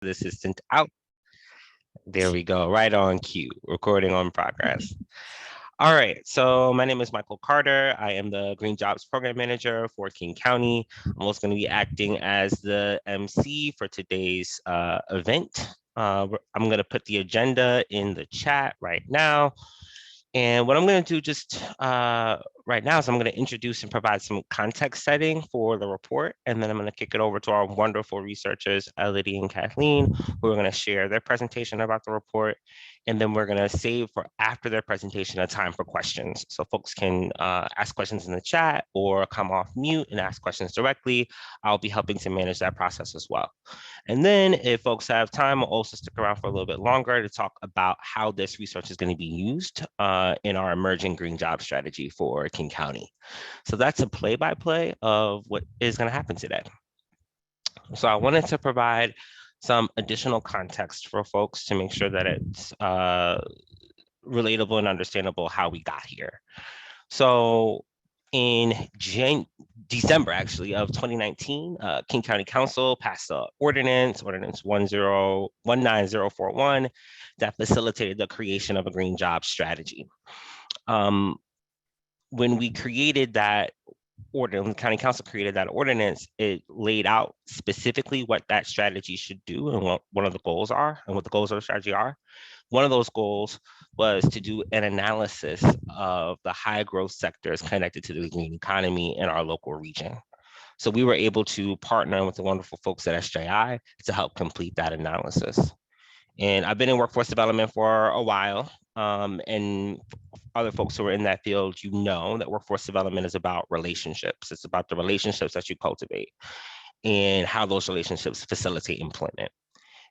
This is sent out. There we go, right on cue, recording on progress. All right, so my name is Michael Carter. I am the Green Jobs Program Manager for King County. I'm also going to be acting as the MC for today's event. I'm going to put the agenda in the chat right now. And what I'm going to do just right now is I'm going to introduce and provide some context setting for the report. And then I'm going to kick it over to our wonderful researchers, Elodie and Kathleen, who are going to share their presentation about the report. And then we're going to save for after their presentation a time for questions. So folks can ask questions in the chat or come off mute and ask questions directly. I'll be helping to manage that process as well. And then if folks have time, we'll also stick around for a little bit longer to talk about how this research is going to be used in our emerging green job strategy for King County. So that's a play-by-play of what is going to happen today. So I wanted to provide some additional context for folks to make sure that it's relatable and understandable how we got here. So in December, actually, of 2019, King County Council passed the Ordinance 19041, that facilitated the creation of a green job strategy. When we created that ordinance, the County Council created that ordinance, it laid out specifically what that strategy should do and what one of the goals are and what the goals of the strategy are. One of those goals was to do an analysis of the high growth sectors connected to the green economy in our local region. So we were able to partner with the wonderful folks at SJI to help complete that analysis. And I've been in workforce development for a while, and other folks who are in that field, you know that workforce development is about relationships. It's about the relationships that you cultivate and how those relationships facilitate employment.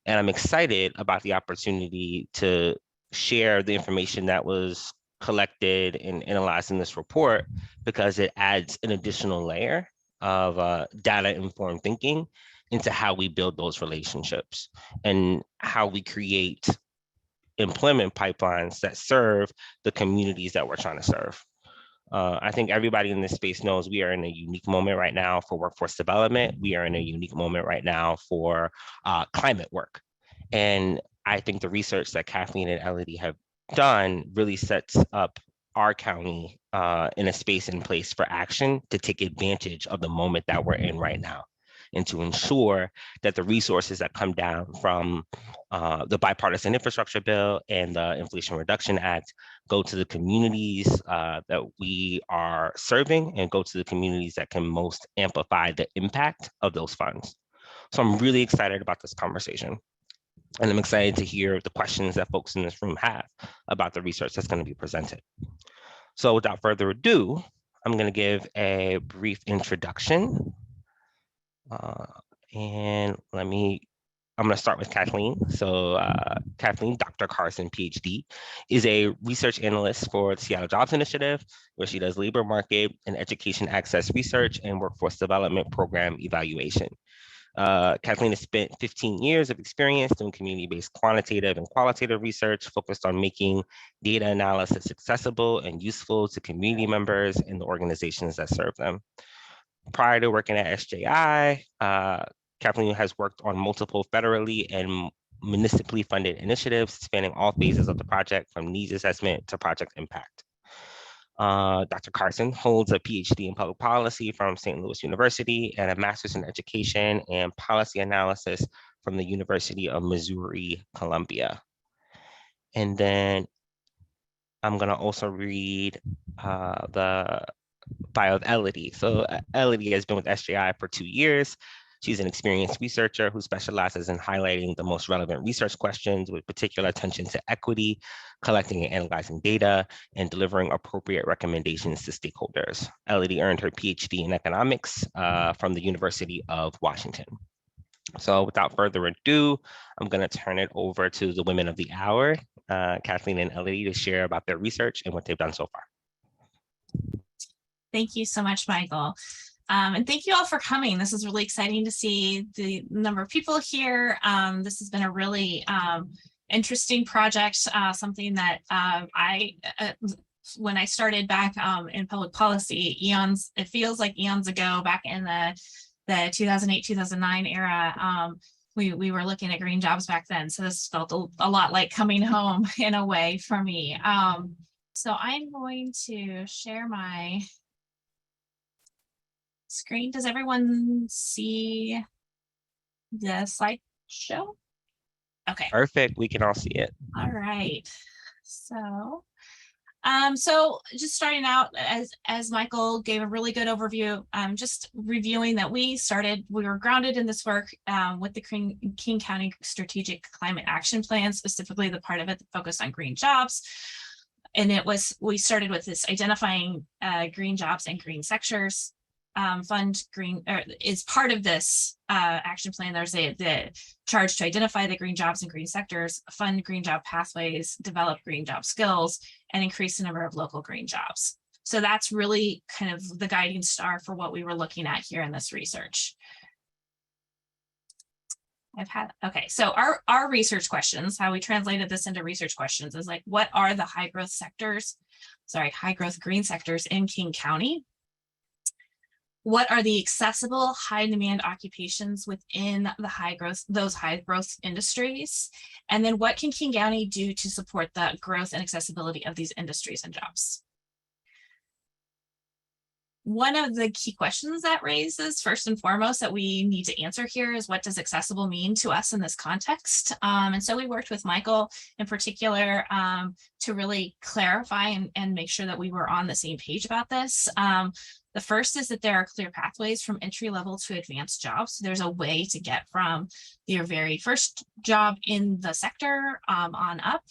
And I'm excited about the opportunity to share the information that was collected and analyzed in this report, because it adds an additional layer of data-informed thinking into how we build those relationships and how we create employment pipelines that serve the communities that we're trying to serve. I think everybody in this space knows we are in a unique moment right now for workforce development. We are in a unique moment right now for climate work. And I think the research that Kathleen and Elodie have done really sets up our county in a space and place for action to take advantage of the moment that we're in right now, and to ensure that the resources that come down from the bipartisan infrastructure bill and the Inflation Reduction Act go to the communities that we are serving and go to the communities that can most amplify the impact of those funds. So I'm really excited about this conversation. And I'm excited to hear the questions that folks in this room have about the research that's going to be presented. So without further ado, I'm going to give a brief introduction. And I'm going to start with Kathleen. So Kathleen, Dr. Carson, PhD, is a research analyst for the Seattle Jobs Initiative, where she does labor market and education access research and workforce development program evaluation. Kathleen has spent 15 years of experience doing community-based quantitative and qualitative research focused on making data analysis accessible and useful to community members and the organizations that serve them. Prior to working at SJI, Kathleen has worked on multiple federally and municipally funded initiatives spanning all phases of the project, from needs assessment to project impact. Dr. Carson holds a PhD in public policy from St. Louis University and a master's in education and policy analysis from the University of Missouri, Columbia. And then I'm going to also read the bio of Elodie. So Elodie has been with SJI for 2 years. She's an experienced researcher who specializes in highlighting the most relevant research questions with particular attention to equity, collecting and analyzing data, and delivering appropriate recommendations to stakeholders. Elodie earned her PhD in economics from the University of Washington. So without further ado, I'm going to turn it over to the women of the hour, Kathleen and Elodie, to share about their research and what they've done so far. Thank you so much, Michael. And thank you all for coming. This is really exciting to see the number of people here. This has been a really interesting project, something that when I started back in public policy, it feels like eons ago, back in the 2008, 2009 era, we were looking at green jobs back then. So this felt a lot like coming home in a way for me. So I'm going to share my screen. Does everyone see the slideshow? Okay. Perfect. We can all see it. All right. So just starting out, as Michael gave a really good overview, just reviewing that we were grounded in this work with the King County Strategic Climate Action Plan, specifically the part of it that focused on green jobs. And we started with this identifying green jobs and green sectors. Fund green is part of this action plan. There's the charge to identify the green jobs and green sectors, fund green job pathways, develop green job skills, and increase the number of local green jobs. So that's really kind of the guiding star for what we were looking at here in this research. So our research questions, how we translated this into research questions is like, what are the high growth green sectors in King County? What are the accessible high demand occupations within those high growth industries? And then what can King County do to support the growth and accessibility of these industries and jobs? One of the key questions that raises, first and foremost, that we need to answer here is, what does accessible mean to us in this context? And so we worked with Michael in particular to really clarify and make sure that we were on the same page about this. The first is that there are clear pathways from entry level to advanced jobs. So there's a way to get from your very first job in the sector on up.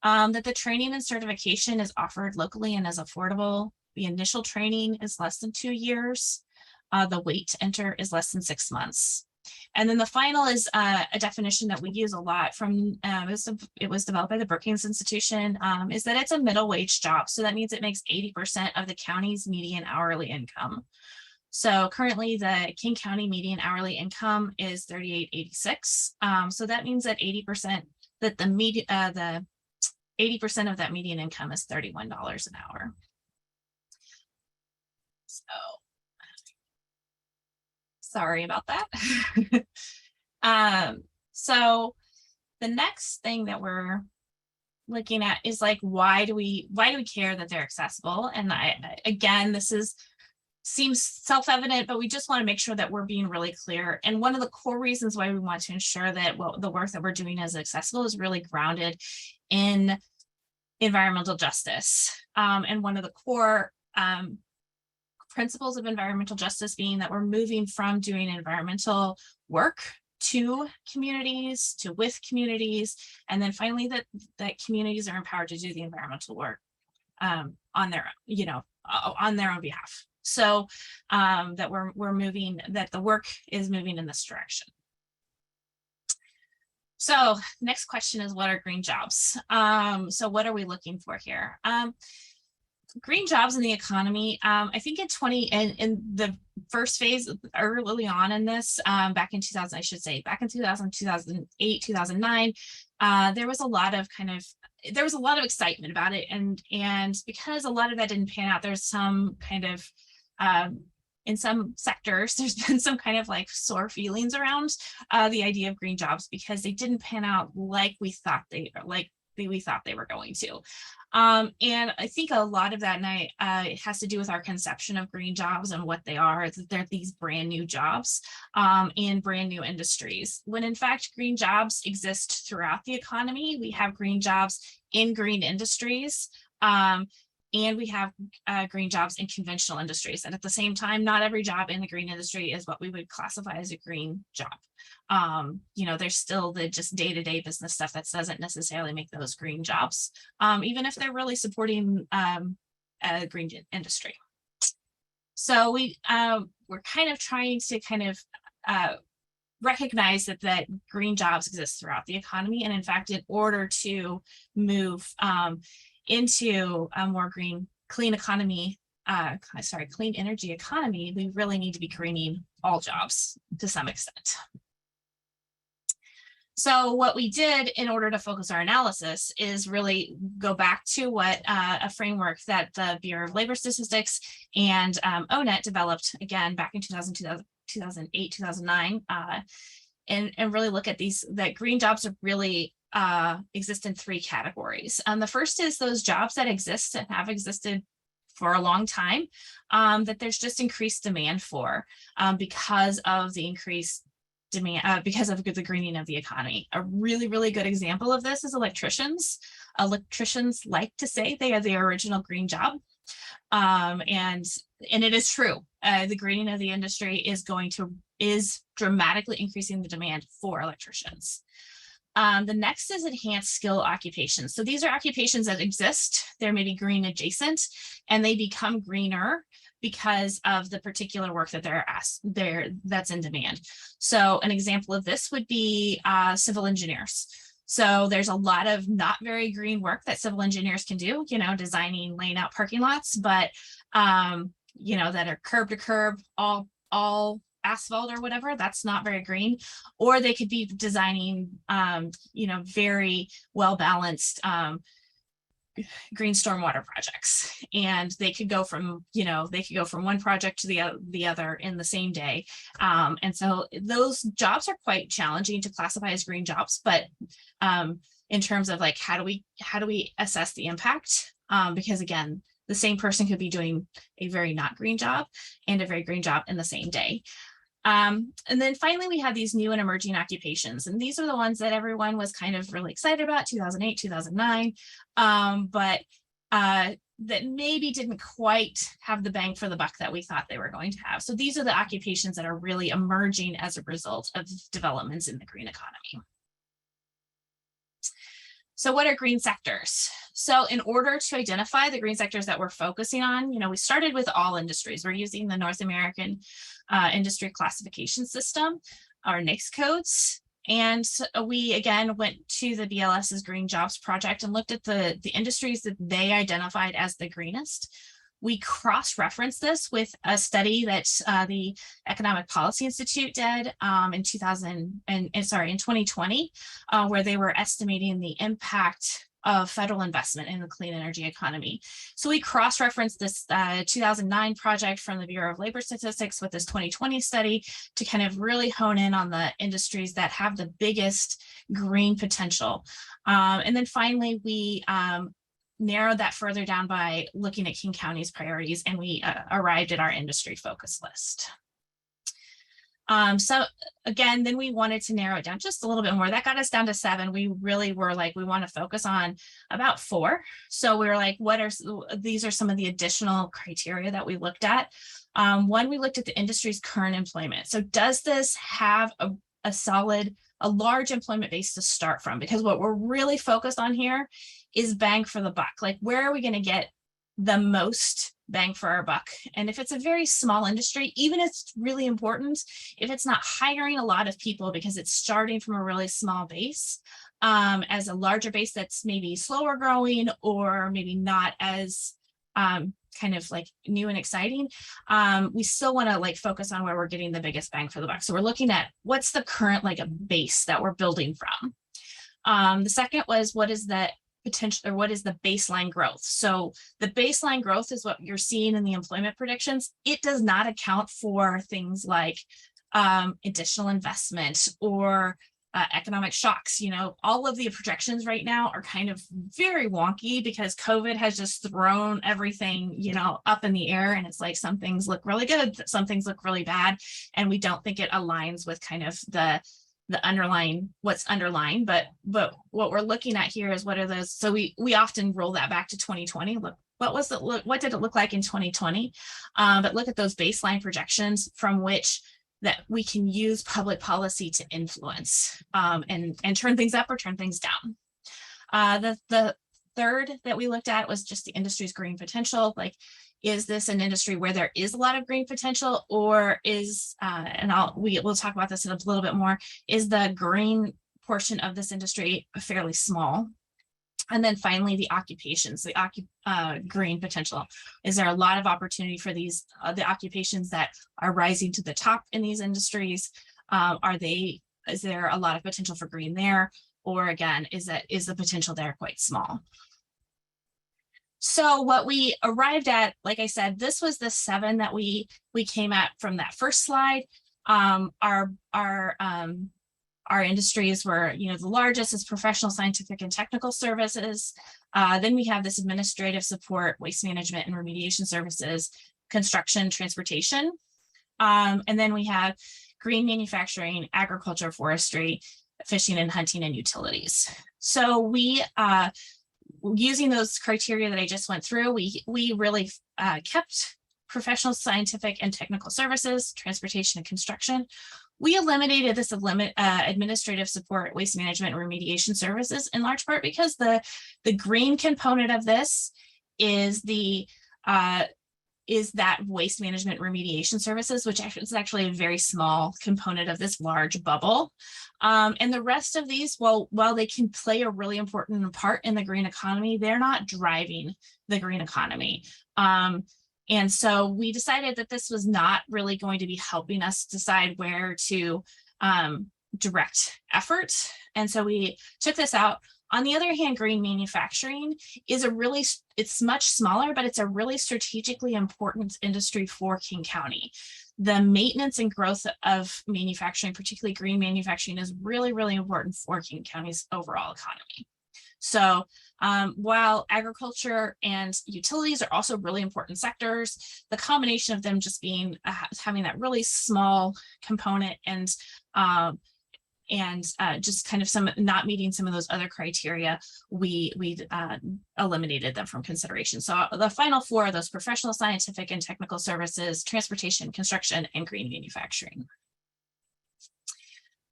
That the training and certification is offered locally and is affordable. The initial training is less than 2 years. The wait to enter is less than 6 months. And then the final is a definition that we use a lot from, it was developed by the Brookings Institution, is that it's a middle wage job. So that means it makes 80% of the county's median hourly income. So currently the King County median hourly income is $38.86. So that means that 80% that the 80% of that median income is $31 an hour. So sorry about that. So the next thing that we're looking at is like, why do we care that they're accessible? And again, seems self-evident, but we just want to make sure that we're being really clear. And one of the core reasons why we want to ensure that the work that we're doing is accessible is really grounded in environmental justice. And one of the core principles of environmental justice being that we're moving from doing environmental work to communities, to with communities, and then finally that communities are empowered to do the environmental work on their own behalf. So that we're moving, that the work is moving in this direction. So next question is, what are green jobs? So what are we looking for here? Green jobs in the economy, I think in the first phase, early on in this, back in 2008, 2008, 2009, there was a lot of excitement about it. And because a lot of that didn't pan out, there's some kind of, in some sectors, there's been some kind of like sore feelings around the idea of green jobs because they didn't pan out like we thought they were going to. And I think a lot of that night it has to do with our conception of green jobs and what they are, that they're these brand new jobs in brand new industries, when in fact green jobs exist throughout the economy. We have green jobs in green industries, and we have green jobs in conventional industries. And at the same time, not every job in the green industry is what we would classify as a green job. There's still the just day-to-day business stuff that doesn't necessarily make those green jobs, even if they're really supporting a green industry. So we're kind of trying to recognize that green jobs exist throughout the economy. And in fact, in order to move into a more clean energy economy, we really need to be greening all jobs to some extent. So what we did in order to focus our analysis is really go back to what a framework that the Bureau of Labor Statistics and ONET developed again back in 2008, 2009. and really look at these, that green jobs are really exist in three categories. The first is those jobs that exist and have existed for a long time, that there's just increased demand for because of the increased demand, because of the greening of the economy. A really, really good example of this is electricians. Electricians like to say they are the original green job. And it is true. The greening of the industry is dramatically increasing the demand for electricians. The next is enhanced skill occupations. So these are occupations that exist. They're maybe green adjacent, and they become greener because of the particular work that that's in demand. So an example of this would be civil engineers. So there's a lot of not very green work that civil engineers can do, designing, laying out parking lots, but that are curb to curb, all asphalt or whatever. That's not very green. Or they could be designing, very well balanced green stormwater projects, and they could go from one project to the other in the same day. And so those jobs are quite challenging to classify as green jobs, but in terms of like, how do we assess the impact? Because again, the same person could be doing a very not green job and a very green job in the same day. And then finally, we have these new and emerging occupations. And these are the ones that everyone was kind of really excited about, 2008, 2009, but that maybe didn't quite have the bang for the buck that we thought they were going to have. So these are the occupations that are really emerging as a result of developments in the green economy. So what are green sectors? So in order to identify the green sectors that we're focusing on, we started with all industries. We're using the North American Industry Classification System, our NAICS codes. And we again went to the BLS's Green Jobs Project and looked at the industries that they identified as the greenest. We cross-referenced this with a study that the Economic Policy Institute did in 2020, where they were estimating the impact of federal investment in the clean energy economy. So we cross-referenced this 2009 project from the Bureau of Labor Statistics with this 2020 study to kind of really hone in on the industries that have the biggest green potential. And then finally, we narrowed that further down by looking at King County's priorities, and we arrived at our industry focus list. So again, then we wanted to narrow it down just a little bit more. That got us down to 7. We really were like, we want to focus on about 4. So we were like, these are some of the additional criteria that we looked at. One, we looked at the industry's current employment. So does this have a large employment base to start from? Because what we're really focused on here is bang for the buck. Like, where are we going to get the most bang for our buck? And if it's a very small industry, even if it's really important, if it's not hiring a lot of people because it's starting from a really small base, as a larger base that's maybe slower growing or maybe not as kind of like new and exciting, we still want to like focus on where we're getting the biggest bang for the buck. So we're looking at what's the current like a base that we're building from. The second was, what is the potential, or what is the baseline growth? So the baseline growth is what you're seeing in the employment predictions. It does not account for things like additional investment or economic shocks. All of the projections right now are kind of very wonky because COVID has just thrown everything, up in the air, and it's like some things look really good, some things look really bad, and we don't think it aligns with kind of the underlying, what's underlying, but what we're looking at here is what are those. So we often roll that back to 2020. Look, what did it look like in 2020? But look at those baseline projections from which that we can use public policy to influence and turn things up or turn things down. The third that we looked at was just the industry's green potential. Like, is this an industry where there is a lot of green potential, or is, and we'll talk about this in a little bit more, is the green portion of this industry fairly small? And then finally, the occupations, the green potential. Is there a lot of opportunity for these, the occupations that are rising to the top in these industries? Is there a lot of potential for green there? Or again, is the potential there quite small? So what we arrived at, like I said, this was the 7 that we came at from that first slide. Our our industries were, the largest is professional, scientific, and technical services. Then we have this administrative support, waste management and remediation services, construction, transportation. And then we have green manufacturing, agriculture, forestry, fishing and hunting, and utilities. So we, using those criteria that I just went through, we really kept professional, scientific, and technical services, transportation, and construction. We eliminated this administrative support, waste management, and remediation services in large part because the green component of this is that waste management remediation services, which is actually a very small component of this large bubble. And the rest of these, while they can play a really important part in the green economy, they're not driving the green economy. And so we decided that this was not really going to be helping us decide where to direct effort. And so we took this out. On the other hand, green manufacturing is it's much smaller, but it's a really strategically important industry for King County. The maintenance and growth of manufacturing, particularly green manufacturing, is really, really important for King County's overall economy. So while agriculture and utilities are also really important sectors, the combination of them just being having that really small component and just kind of not meeting some of those other criteria, we eliminated them from consideration. So the final four are those professional, scientific, and technical services, transportation, construction, and green manufacturing.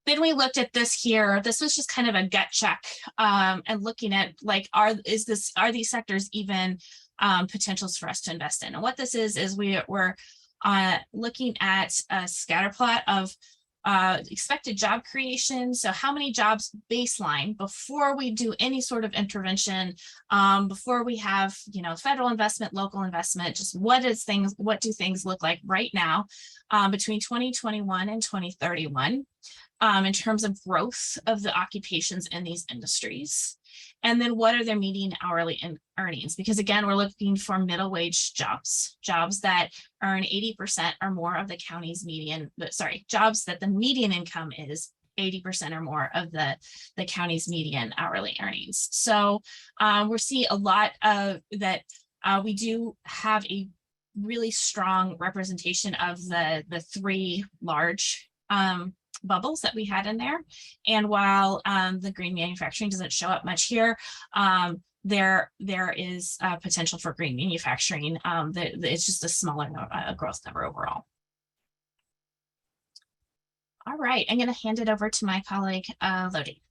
Then we looked at this here. This was just kind of a gut check and looking at like, are these sectors even potentials for us to invest in? And what this is we're looking at a scatter plot of expected job creation. So how many jobs baseline before we do any sort of intervention, before we have, federal investment, local investment, just what do things look like right now between 2021 and 2031 in terms of growth of the occupations in these industries. And then what are their median hourly earnings? Because again, we're looking for middle wage jobs that earn 80% or more of the county's median, jobs that the median income is 80% or more of the county's median hourly earnings. So we're seeing a lot of that. We do have a really strong representation of the three large bubbles that we had in there. And while the green manufacturing doesn't show up much here, there is potential for green manufacturing. It's just a smaller growth number overall. All right, I'm going to hand it over to my colleague, Lodi.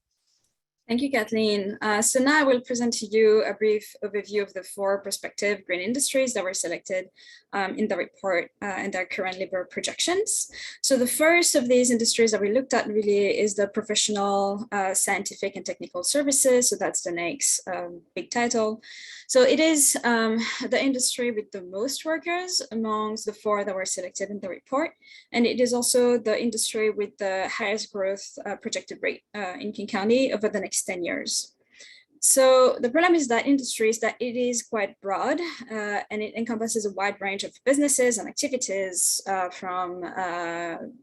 Thank you, Kathleen. So now I will present to you a brief overview of the 4 prospective green industries that were selected in the report and their current labor projections. So the first of these industries that we looked at really is the professional, scientific, and technical services. So that's the next big title. So it is the industry with the most workers amongst the 4 that were selected in the report. And it is also the industry with the highest growth projected rate in King County over the next 10 years. So the problem is that industry is that it is quite broad and it encompasses a wide range of businesses and activities from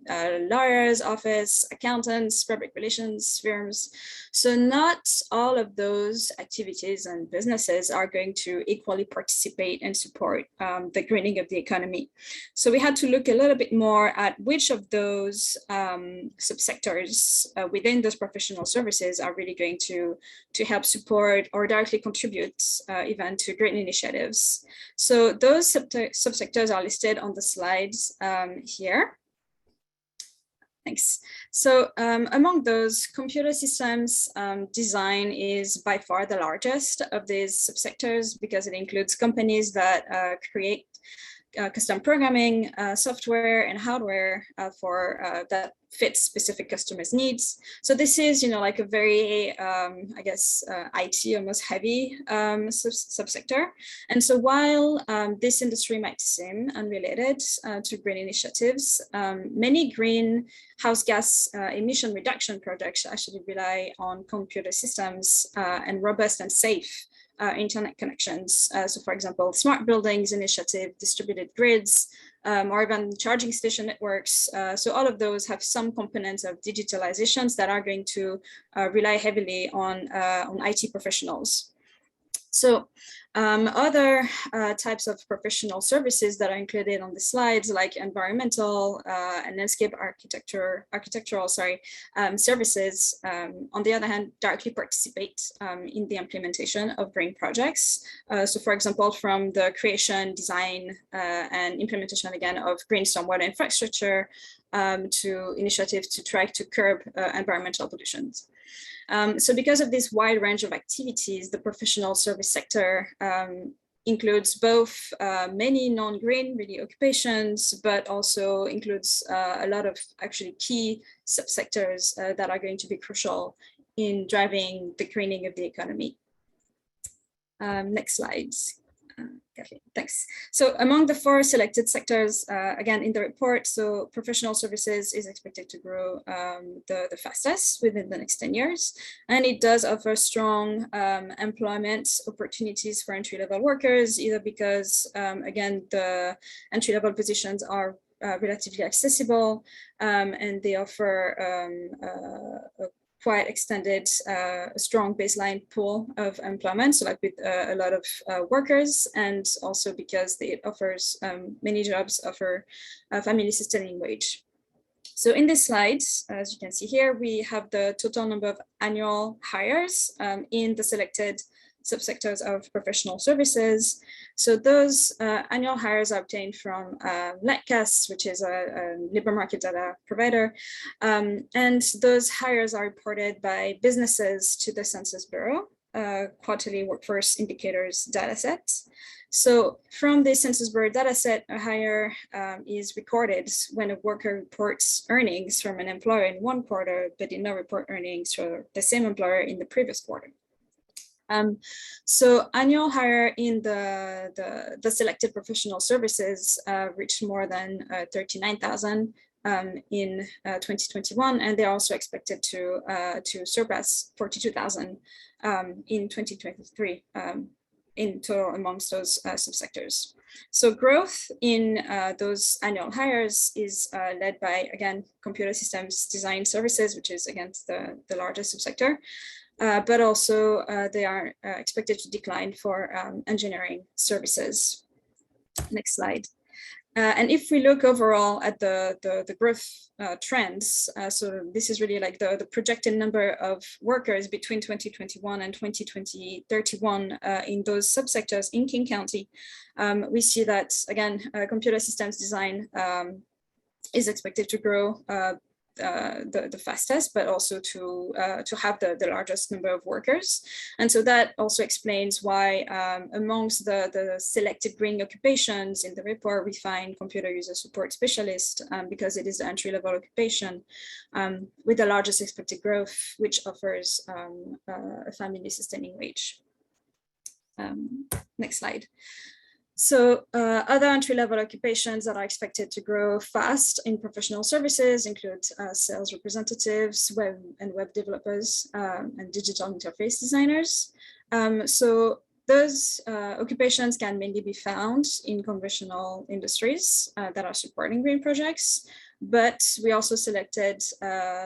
lawyers, office, accountants, public relations firms. So not all of those activities and businesses are going to equally participate and support the greening of the economy. So we had to look a little bit more at which of those subsectors within those professional services are really going to help support or directly contribute even to green initiatives. So those subsectors are listed on the slides here. Thanks. So among those, computer systems design is by far the largest of these subsectors because it includes companies that create custom programming, software and hardware for that fits specific customers' needs. So this is, like a very, I guess, IT almost heavy subsector. And so while this industry might seem unrelated to green initiatives, many greenhouse gas emission reduction projects actually rely on computer systems and robust and safe internet connections. So for example, smart buildings initiative, distributed grids, or even charging station networks. So all of those have some components of digitalizations that are going to rely heavily on IT professionals. So other types of professional services that are included on the slides, like environmental and landscape architectural services, on the other hand, directly participate in the implementation of green projects. So for example, from the creation, design, and implementation again of green stormwater infrastructure to initiatives to try to curb environmental pollutions. So because of this wide range of activities, the professional service sector includes both many non-green really occupations, but also includes a lot of actually key subsectors that are going to be crucial in driving the greening of the economy. Next slides. Kathleen, thanks. So among the 4 selected sectors, again, in the report, so professional services is expected to grow the fastest within the next 10 years. And it does offer strong employment opportunities for entry-level workers, either because, again, the entry-level positions are relatively accessible and they offer a quite extended, strong baseline pool of employment, so like with a lot of workers, and also because it offers many jobs offer a family sustaining wage. So in this slide, as you can see here, we have the total number of annual hires in the selected subsectors of professional services. So those annual hires are obtained from LetCast, which is a labor market data provider. And those hires are reported by businesses to the Census Bureau, quarterly workforce indicators dataset. So from the Census Bureau dataset, a hire is recorded when a worker reports earnings from an employer in one quarter, but did not report earnings for the same employer in the previous quarter. So annual hire in the selected professional services reached more than 39,000 in 2021, and they're also expected to surpass 42,000 in 2023 in total amongst those subsectors. So growth in those annual hires is led by, again, computer systems design services, which is again the largest subsector. But also they are expected to decline for engineering services. Next slide. And if we look overall at the growth trends, so this is really like the projected number of workers between 2021 and 2031 in those subsectors in King County, we see that, again, computer systems design is expected to grow the fastest, but also to have the largest number of workers. And so that also explains why amongst the selected green occupations in the report, we find computer user support specialist because it is the entry-level occupation with the largest expected growth, which offers a family sustaining wage. Next slide. So other entry-level occupations that are expected to grow fast in professional services include sales representatives, web developers, and digital interface designers. So those occupations can mainly be found in conventional industries that are supporting green projects, but we also selected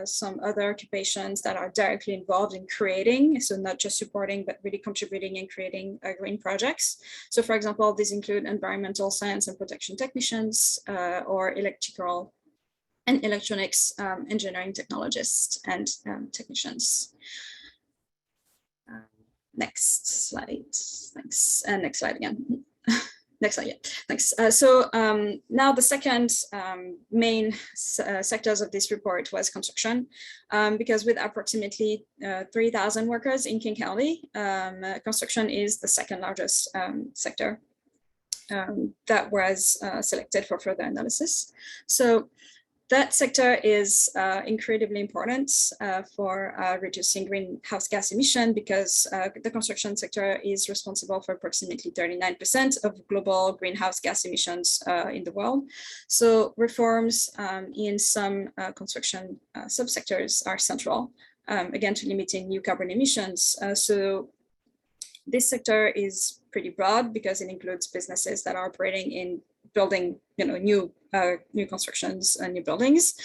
some other occupations that are directly involved in creating, so not just supporting, but really contributing and creating green projects. So for example, these include environmental science and protection technicians or electrical and electronics engineering technologists and technicians. Next slide, thanks. And next slide again. Next slide, yeah, thanks. So now the second main sectors of this report was construction, because with approximately 3,000 workers in King County, construction is the second largest sector that was selected for further analysis. So that sector is incredibly important for reducing greenhouse gas emission because the construction sector is responsible for approximately 39% of global greenhouse gas emissions in the world. So reforms in some construction subsectors are central, again, to limiting new carbon emissions. So this sector is pretty broad because it includes businesses that are operating in building, new constructions and new buildings.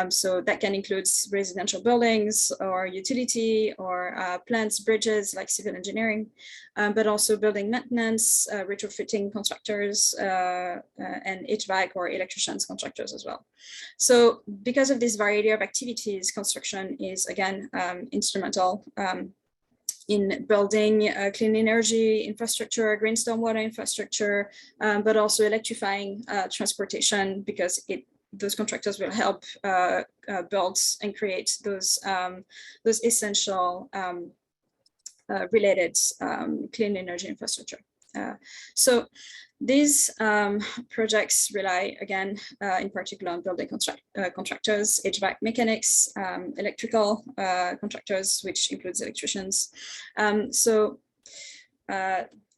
So that can include residential buildings or utility or plants, bridges, like civil engineering, but also building maintenance, retrofitting contractors, and HVAC or electricians contractors as well. So because of this variety of activities, construction is again instrumental in building clean energy infrastructure, green stormwater infrastructure, but also electrifying transportation, because those contractors will help build and create those essential related clean energy infrastructure. So these projects rely, again, in particular on building contractors, HVAC mechanics, electrical contractors, which includes electricians. So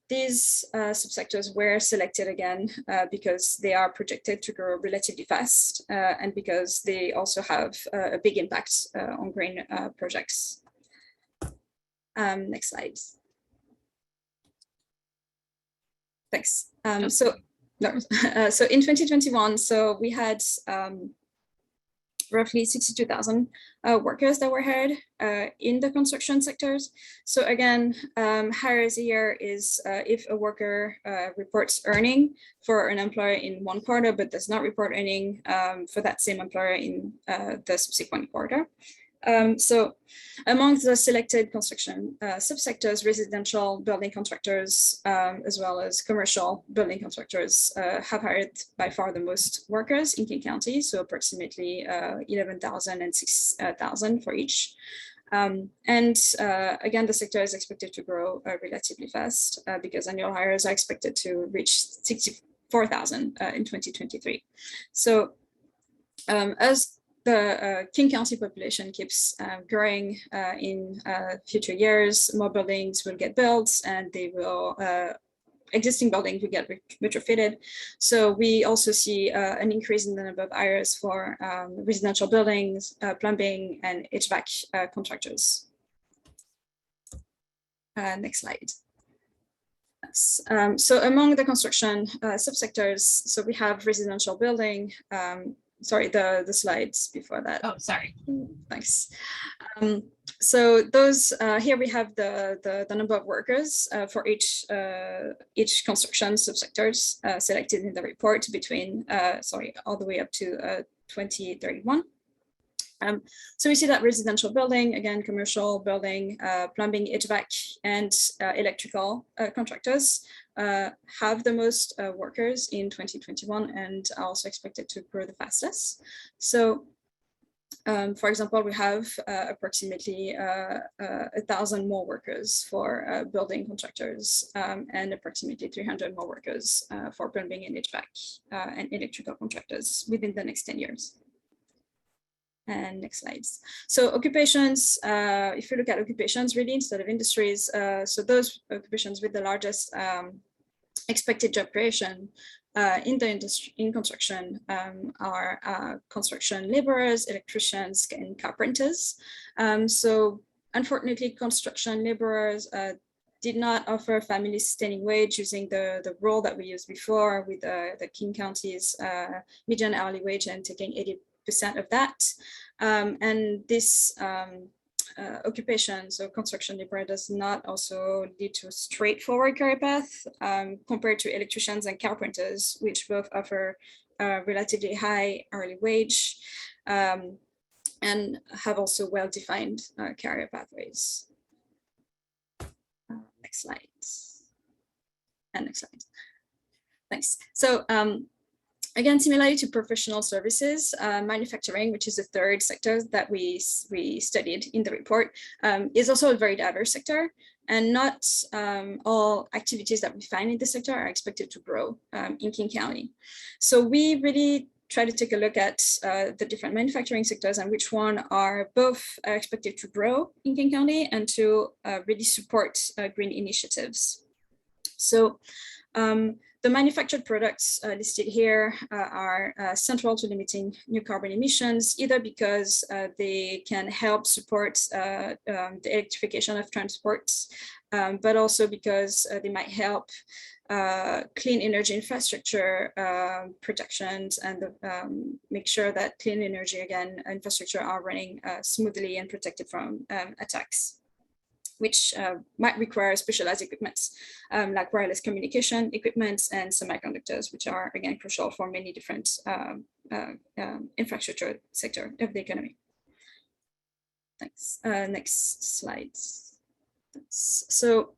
these subsectors were selected again because they are projected to grow relatively fast and because they also have a big impact on green projects. Next slide. Thanks. So in 2021, so we had roughly 62,000 workers that were hired in the construction sectors. So again, hires here is if a worker reports earning for an employer in one quarter, but does not report earning for that same employer in the subsequent quarter. So among the selected construction subsectors, residential building contractors, as well as commercial building contractors have hired by far the most workers in King County, so approximately 11,000 and 6,000 for each. And again, the sector is expected to grow relatively fast because annual hires are expected to reach 64,000 in 2023. So as the King County population keeps growing in future years, more buildings will get built and they will, existing buildings will get retrofitted. So we also see an increase in the number of hires for residential buildings, plumbing and HVAC contractors. Next slide. So among the construction subsectors, so we have residential building, sorry, the slides before that. Oh, sorry. Thanks. So those here we have the number of workers for each construction subsectors selected in the report between all the way up to 2031. So we see that residential building, again, commercial building, plumbing, HVAC, and electrical contractors have the most workers in 2021 and are also expected to grow the fastest. So, for example, we have approximately 1,000 more workers for building contractors and approximately 300 more workers for plumbing and HVAC and electrical contractors within the next 10 years. And next slides. So occupations, if you look at occupations really instead of industries, so those occupations with the largest expected job creation in the industry, in construction, are construction laborers, electricians, and carpenters. So unfortunately, construction laborers did not offer family sustaining wage using the rule that we used before with the King County's median hourly wage and taking 80% of that. And this occupation, so construction labor, does not also lead to a straightforward career path compared to electricians and carpenters, which both offer a relatively high hourly wage and have also well-defined career pathways. Next slide. And next slide. Thanks. So again, similarly to professional services, manufacturing, which is the third sector that we studied in the report, is also a very diverse sector, and not all activities that we find in the sector are expected to grow in King County. So we really try to take a look at the different manufacturing sectors and which one are both expected to grow in King County and to really support green initiatives. So The manufactured products listed here are central to limiting new carbon emissions, either because they can help support the electrification of transports, but also because they might help clean energy infrastructure protections and make sure that clean energy, again, infrastructure are running smoothly and protected from attacks, which might require specialized equipments like wireless communication equipments and semiconductors, which are, again, crucial for many different infrastructure sector of the economy. Thanks. Next slide. So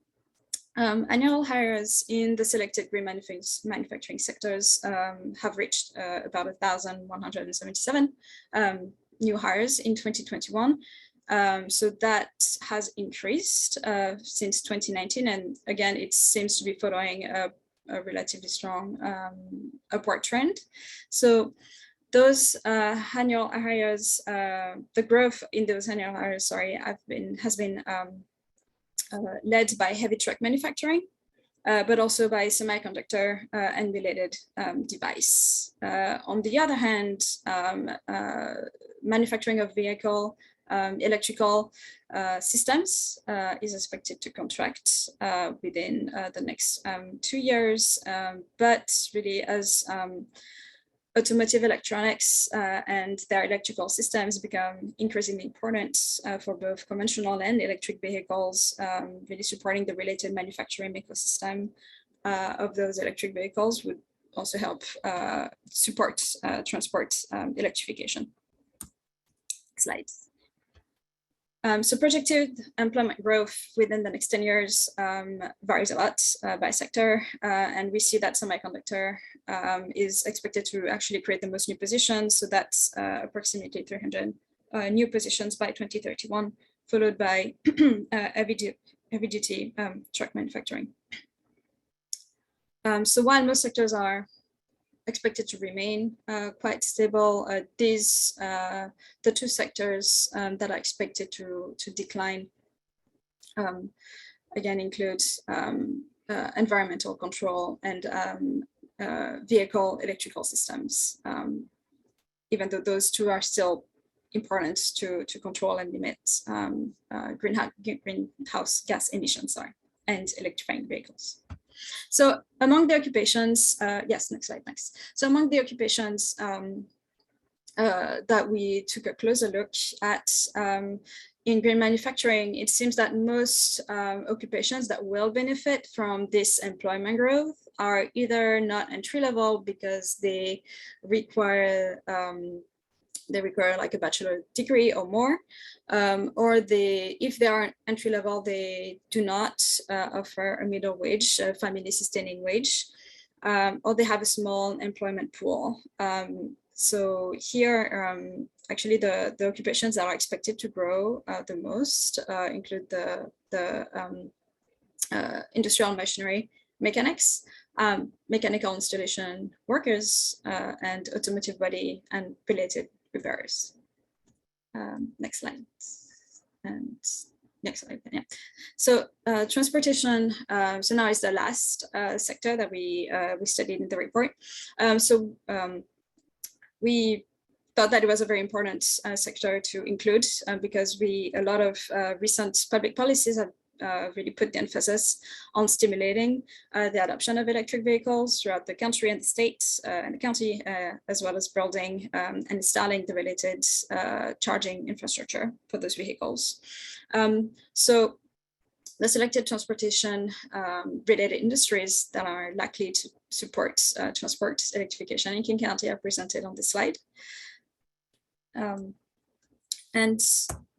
annual hires in the selected green manufacturing sectors have reached about 1,177 new hires in 2021. So that has increased since 2019, and again, it seems to be following a relatively strong upward trend. So those annual hires, the growth in those annual hires, has been led by heavy truck manufacturing, but also by semiconductor and related device. On the other hand, manufacturing of vehicle electrical systems is expected to contract within the next 2 years, but really as automotive electronics and their electrical systems become increasingly important for both conventional and electric vehicles, really supporting the related manufacturing ecosystem of those electric vehicles would also help support transport electrification. Slides. So projected employment growth within the next 10 years varies a lot by sector, and we see that semiconductor is expected to actually create the most new positions. So that's approximately 300 new positions by 2031, followed by heavy-duty truck manufacturing. So while most sectors are expected to remain quite stable, the two sectors that are expected to decline again include environmental control and vehicle electrical systems, even though those two are still important to control and limit greenhouse gas emissions and electrifying vehicles. So among the occupations, yes, next slide, next. So among the occupations that we took a closer look at in green manufacturing, it seems that most occupations that will benefit from this employment growth are either not entry level because they require like a bachelor degree or more, or if they are entry level, they do not offer a middle wage, a family sustaining wage, or they have a small employment pool. So here, actually, the occupations that are expected to grow the most include the industrial machinery mechanics, mechanical installation workers, and automotive body and related repairers. Next slide. And next slide, yeah. So transportation, so now is the last sector that we studied in the report. We thought that it was a very important sector to include because a lot of recent public policies have really put the emphasis on stimulating the adoption of electric vehicles throughout the country and the state and the county, as well as building and installing the related charging infrastructure for those vehicles. So the selected transportation related industries that are likely to support transport electrification in King County are presented on this slide. And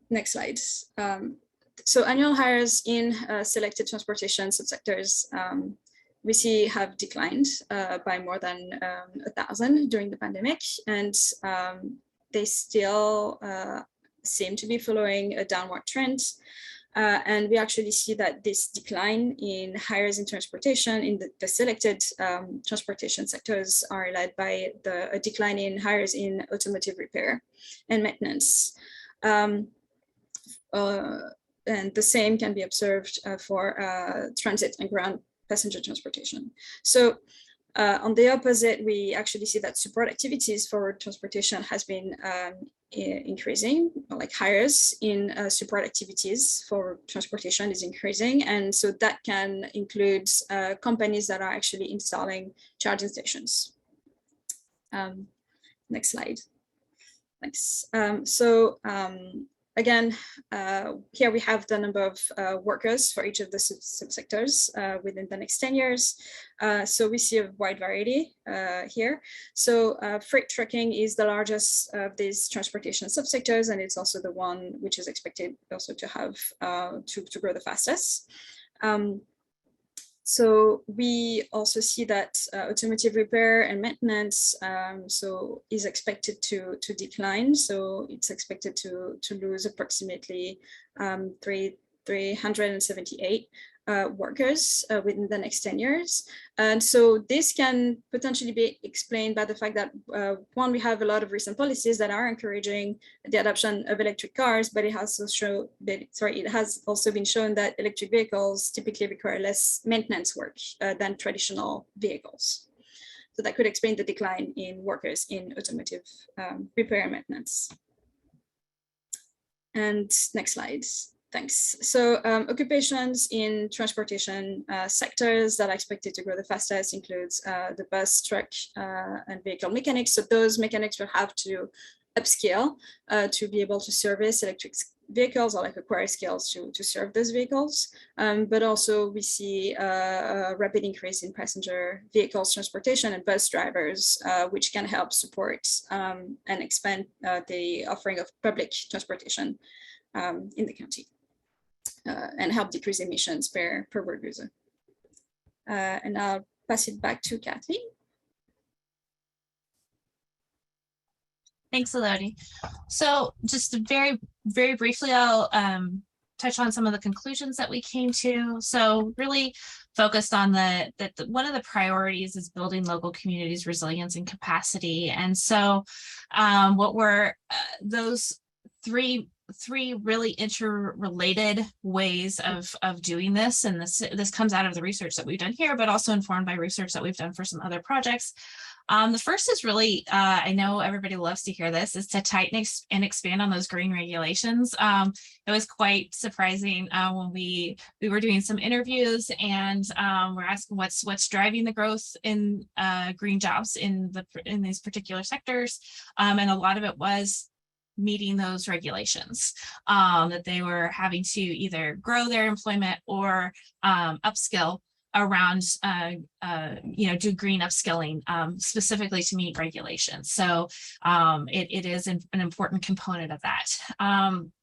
next slide. So annual hires in selected transportation subsectors we see have declined by more than 1,000 during the pandemic, and they still seem to be following a downward trend. And we actually see that this decline in hires in transportation in the selected transportation sectors are led by a decline in hires in automotive repair and maintenance. And the same can be observed for transit and ground passenger transportation. So On the opposite, we actually see that support activities for transportation has been increasing, like hires in support activities for transportation is increasing. And so that can include companies that are actually installing charging stations. Next slide. Thanks. Again, here we have the number of workers for each of the subsectors within the next 10 years. So we see a wide variety here. So freight trucking is the largest of these transportation subsectors, and it's also the one which is expected also to have to grow the fastest. So we also see that automotive repair and maintenance is expected to decline. So it's expected to lose approximately 378 workers within the next 10 years. And so this can potentially be explained by the fact that one, we have a lot of recent policies that are encouraging the adoption of electric cars, but it has also been shown that electric vehicles typically require less maintenance work than traditional vehicles. So that could explain the decline in workers in automotive repair and maintenance. And next slide. Thanks. So occupations in transportation sectors that are expected to grow the fastest includes the bus, truck, and vehicle mechanics. So those mechanics will have to upskill to be able to service electric vehicles, or like acquire skills to serve those vehicles. But also we see a rapid increase in passenger vehicles transportation and bus drivers, which can help support and expand the offering of public transportation in the county. And help decrease emissions per road user. And I'll pass it back to Kathleen. Thanks, Elodie. So just very, very briefly, I'll touch on some of the conclusions that we came to. So really focused on that one of the priorities is building local communities' resilience and capacity. And so what were those three really interrelated ways of doing this, and this comes out of the research that we've done here, but also informed by research that we've done for some other projects. The first is really, I know everybody loves to hear this, is to tighten and expand on those green regulations. It was quite surprising when we were doing some interviews, and we're asking what's driving the growth in green jobs in these particular sectors, and a lot of it was meeting those regulations, that they were having to either grow their employment or upskill around, do green upskilling specifically to meet regulations. So it is an important component of that.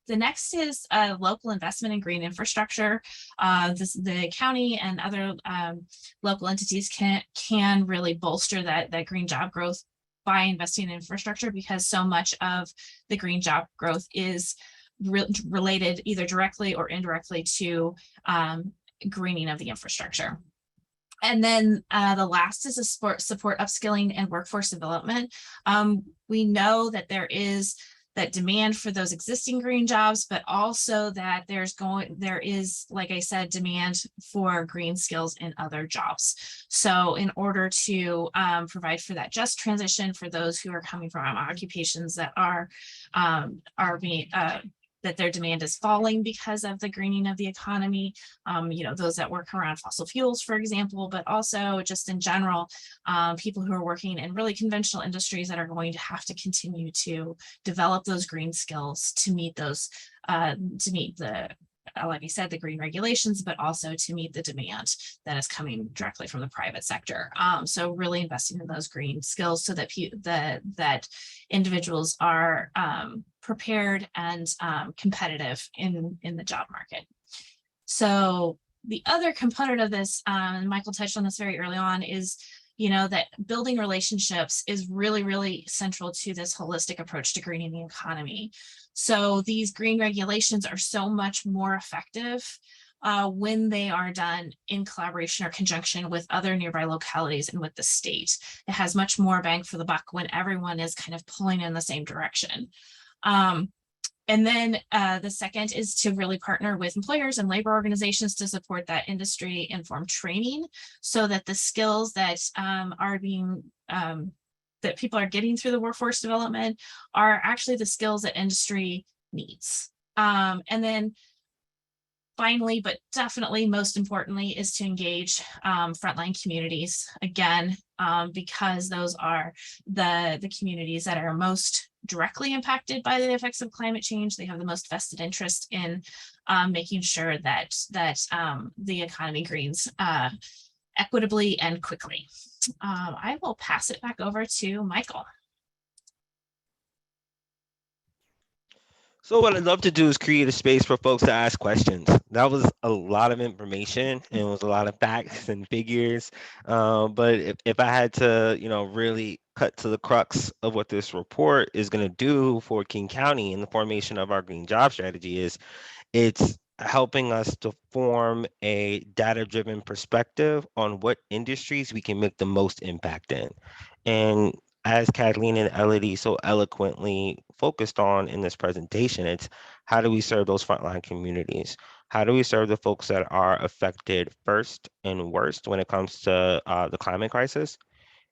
The next is local investment in green infrastructure. The county and other local entities can really bolster that green job growth by investing in infrastructure, because so much of the green job growth is related either directly or indirectly to greening of the infrastructure. And then the last is a support upskilling and workforce development. We know that there is that demand for those existing green jobs, but also that there is, like I said, demand for green skills in other jobs. So in order to provide for that just transition for those who are coming from occupations that are being that their demand is falling because of the greening of the economy, those that work around fossil fuels, for example, but also just in general, people who are working in really conventional industries that are going to have to continue to develop those green skills to meet those, like I said, the green regulations, but also to meet the demand that is coming directly from the private sector. So really investing in those green skills so that that individuals are prepared and competitive in the job market. So the other component of this, and Michael touched on this very early on, is that building relationships is really, really central to this holistic approach to greening the economy. So these green regulations are so much more effective when they are done in collaboration or conjunction with other nearby localities and with the state. It has much more bang for the buck when everyone is kind of pulling in the same direction. And then the second is to really partner with employers and labor organizations to support that industry informed training so that the skills that are being that people are getting through the workforce development are actually the skills that industry needs. And then finally, but definitely most importantly, is to engage frontline communities again, because those are the communities that are most directly impacted by the effects of climate change. They have the most vested interest in making sure that the economy greens equitably and quickly. I will pass it back over to Michael. So what I'd love to do is create a space for folks to ask questions. That was a lot of information and it was a lot of facts and figures. But if I had to, really cut to the crux of what this report is going to do for King County in the formation of our green job strategy is it's helping us to form a data-driven perspective on what industries we can make the most impact in. And as Kathleen and Elodie so eloquently focused on in this presentation, it's how do we serve those frontline communities? How do we serve the folks that are affected first and worst when it comes to the climate crisis?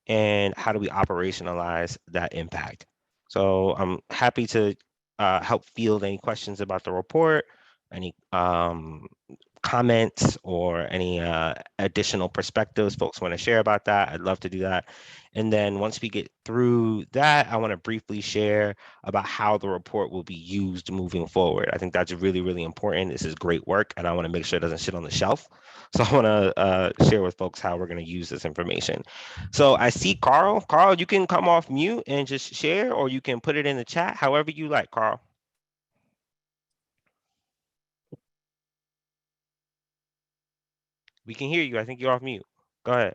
And how do we operationalize that impact? So I'm happy to help field any questions about the report, any comments or any additional perspectives folks want to share about that. I'd love to do that. And then once we get through that, I want to briefly share about how the report will be used moving forward. I think that's really, really important. This is great work and I want to make sure it doesn't sit on the shelf. So I want to share with folks how we're going to use this information. So I see Carl. Carl, you can come off mute and just share, or you can put it in the chat, however you like, Carl. We can hear you. I think you're off mute. Go ahead.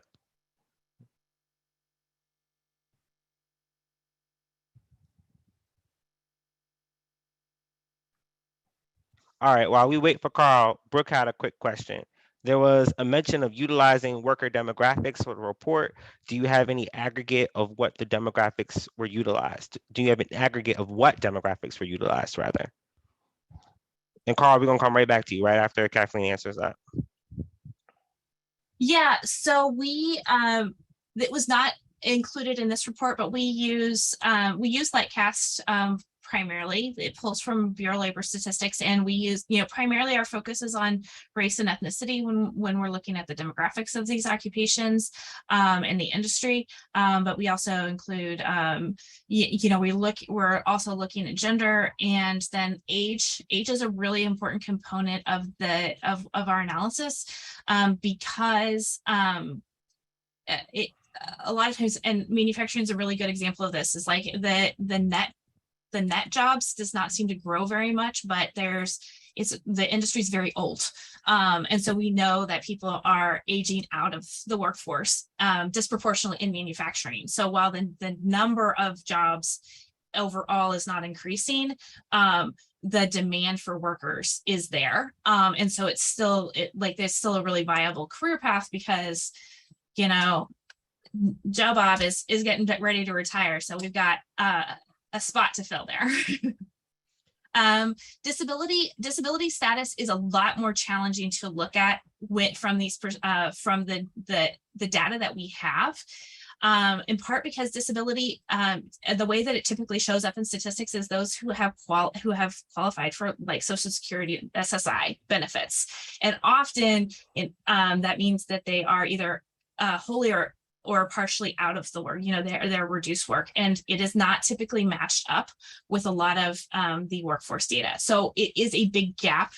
All right, while we wait for Carl, Brooke had a quick question. There was a mention of utilizing worker demographics for the report. Do you have any aggregate of what the demographics were utilized? Do you have an aggregate of what demographics were utilized, rather? And Carl, we're gonna come right back to you right after Kathleen answers that. Yeah, so we it was not included in this report, but we use Lightcast primarily. It pulls from Bureau of Labor Statistics, and we use, primarily our focus is on race and ethnicity when we're looking at the demographics of these occupations in the industry. But we also include, we're also looking at gender, and then age. Age is a really important component of our analysis because a lot of times, and manufacturing is a really good example of this, is like the net jobs does not seem to grow very much, but the industry is very old. And so we know that people are aging out of the workforce disproportionately in manufacturing. So while the number of jobs overall is not increasing, the demand for workers is there. And so it's still there's still a really viable career path because, Joe Bob is getting ready to retire. So we've got a spot to fill there. Disability status is a lot more challenging to look at from the data that we have. In part because disability, the way that it typically shows up in statistics is those who have qualified for like Social Security SSI benefits, and often that means that they are either wholly or partially out of the work. They're reduced work, and it is not typically matched up with a lot of the workforce data. So it is a big gap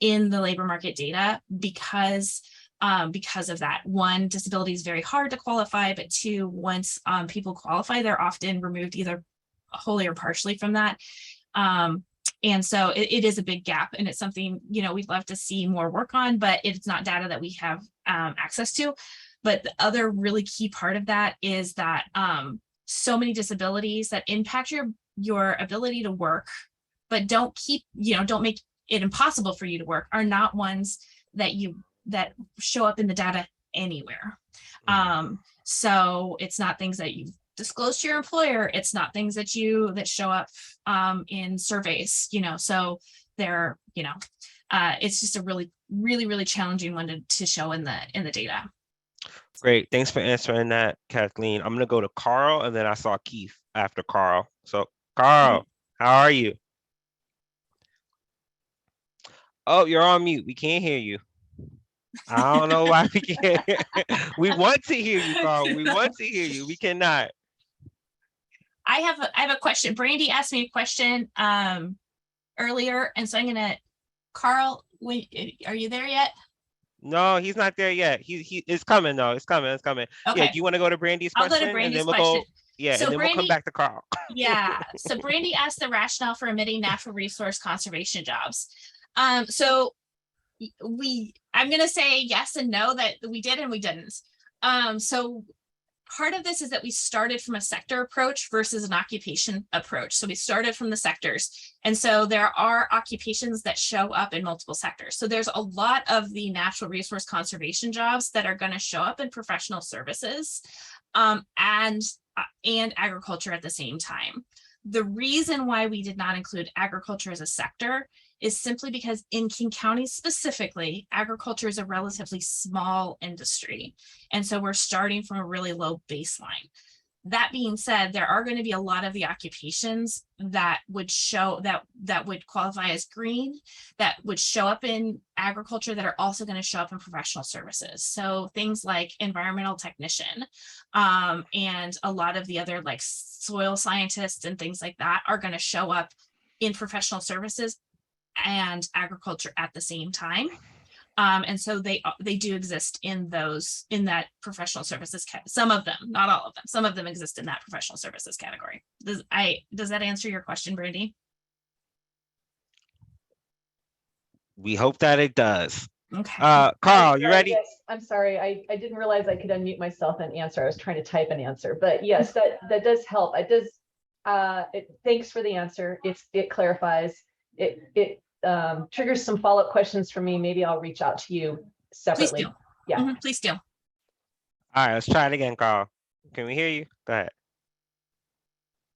in the labor market data because of that. One, disability is very hard to qualify, but two, once people qualify, they're often removed either wholly or partially from that. And so it is a big gap, and it's something, we'd love to see more work on, but it's not data that we have access to. But the other really key part of that is that so many disabilities that impact your ability to work, but don't make it impossible for you to work, are not ones that show up in the data anywhere. So it's not things that you've disclosed to your employer. It's not things that show up in surveys, so they're, it's just a really, really, really challenging one to show in the data. Great. Thanks for answering that, Kathleen. I'm going to go to Carl, and then I saw Keith after Carl. So, Carl, how are you? Oh, you're on mute. We can't hear you. I don't know why we can't. We want to hear you, Carl. We want to hear you. We cannot. I have a question. Brandy asked me a question earlier, and so I'm gonna. Carl, are you there yet? No, he's not there yet. He it's coming though. It's coming. Okay. Yeah. Do you want to go to Brandy's question? I'll go to Brandy's and then question. Go. Yeah, so and then Brandy, we'll come back to Carl. Yeah. So Brandy asked the rationale for omitting natural resource conservation jobs. So I'm going to say yes and no, that we did and we didn't. So part of this is that we started from a sector approach versus an occupation approach. So we started from the sectors. And so there are occupations that show up in multiple sectors. So there's a lot of the natural resource conservation jobs that are going to show up in professional services and agriculture at the same time. The reason why we did not include agriculture as a sector is simply because in King County specifically, agriculture is a relatively small industry. And so we're starting from a really low baseline. That being said, there are going to be a lot of the occupations that would show that would qualify as green, that would show up in agriculture, that are also going to show up in professional services. So things like environmental technician and a lot of the other like soil scientists and things like that are going to show up in professional services and agriculture at the same time. And so they do exist in that professional services. Some of them, not all of them. Some of them exist in that professional services category. Does that answer your question, Brandy? We hope that it does. Okay. Carl, you ready? Yes, I'm sorry. I didn't realize I could unmute myself and answer. I was trying to type an answer, but yes, that does help. It does. Thanks for the answer. It clarifies. It triggers some follow-up questions for me. Maybe I'll reach out to you separately. Please do. Yeah. Please do. All right, let's try it again, Carl. Can we hear you? Go ahead.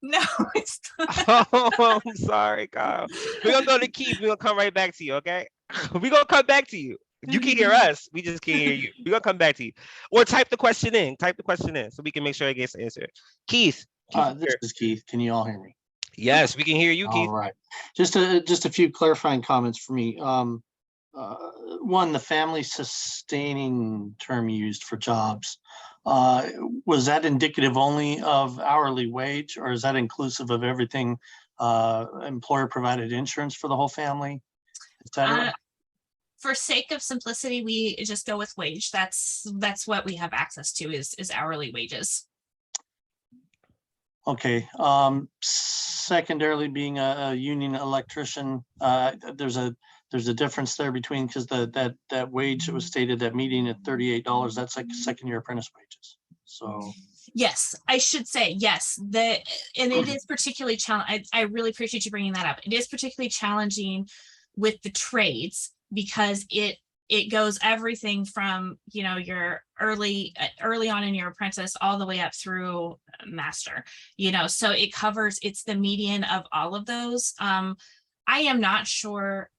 No, it's Oh, I'm sorry, Carl. We're gonna go to Keith. We're gonna come right back to you, okay? We're gonna come back to you. You can hear us. We just can't hear you. We're gonna come back to you. Or type the question in. Type the question in so we can make sure it gets answered. Keith. This is Keith. Can you all hear me? Yes, we can hear you, Keith. All right. Just a few clarifying comments for me. One, the family sustaining term used for jobs. Was that indicative only of hourly wage, or is that inclusive of everything? Employer provided insurance for the whole family, etc.? For sake of simplicity, we just go with wage. That's what we have access to is hourly wages. Okay. Secondarily, being a union electrician, there's a difference there between, because that wage that was stated at meeting at $38, that's like second-year apprentice wages. So yes, I should say yes. And it is particularly challenging. I really appreciate you bringing that up. It is particularly challenging with the trades because it goes everything from your early on in your apprentice all the way up through master. So it's the median of all of those. I am not sure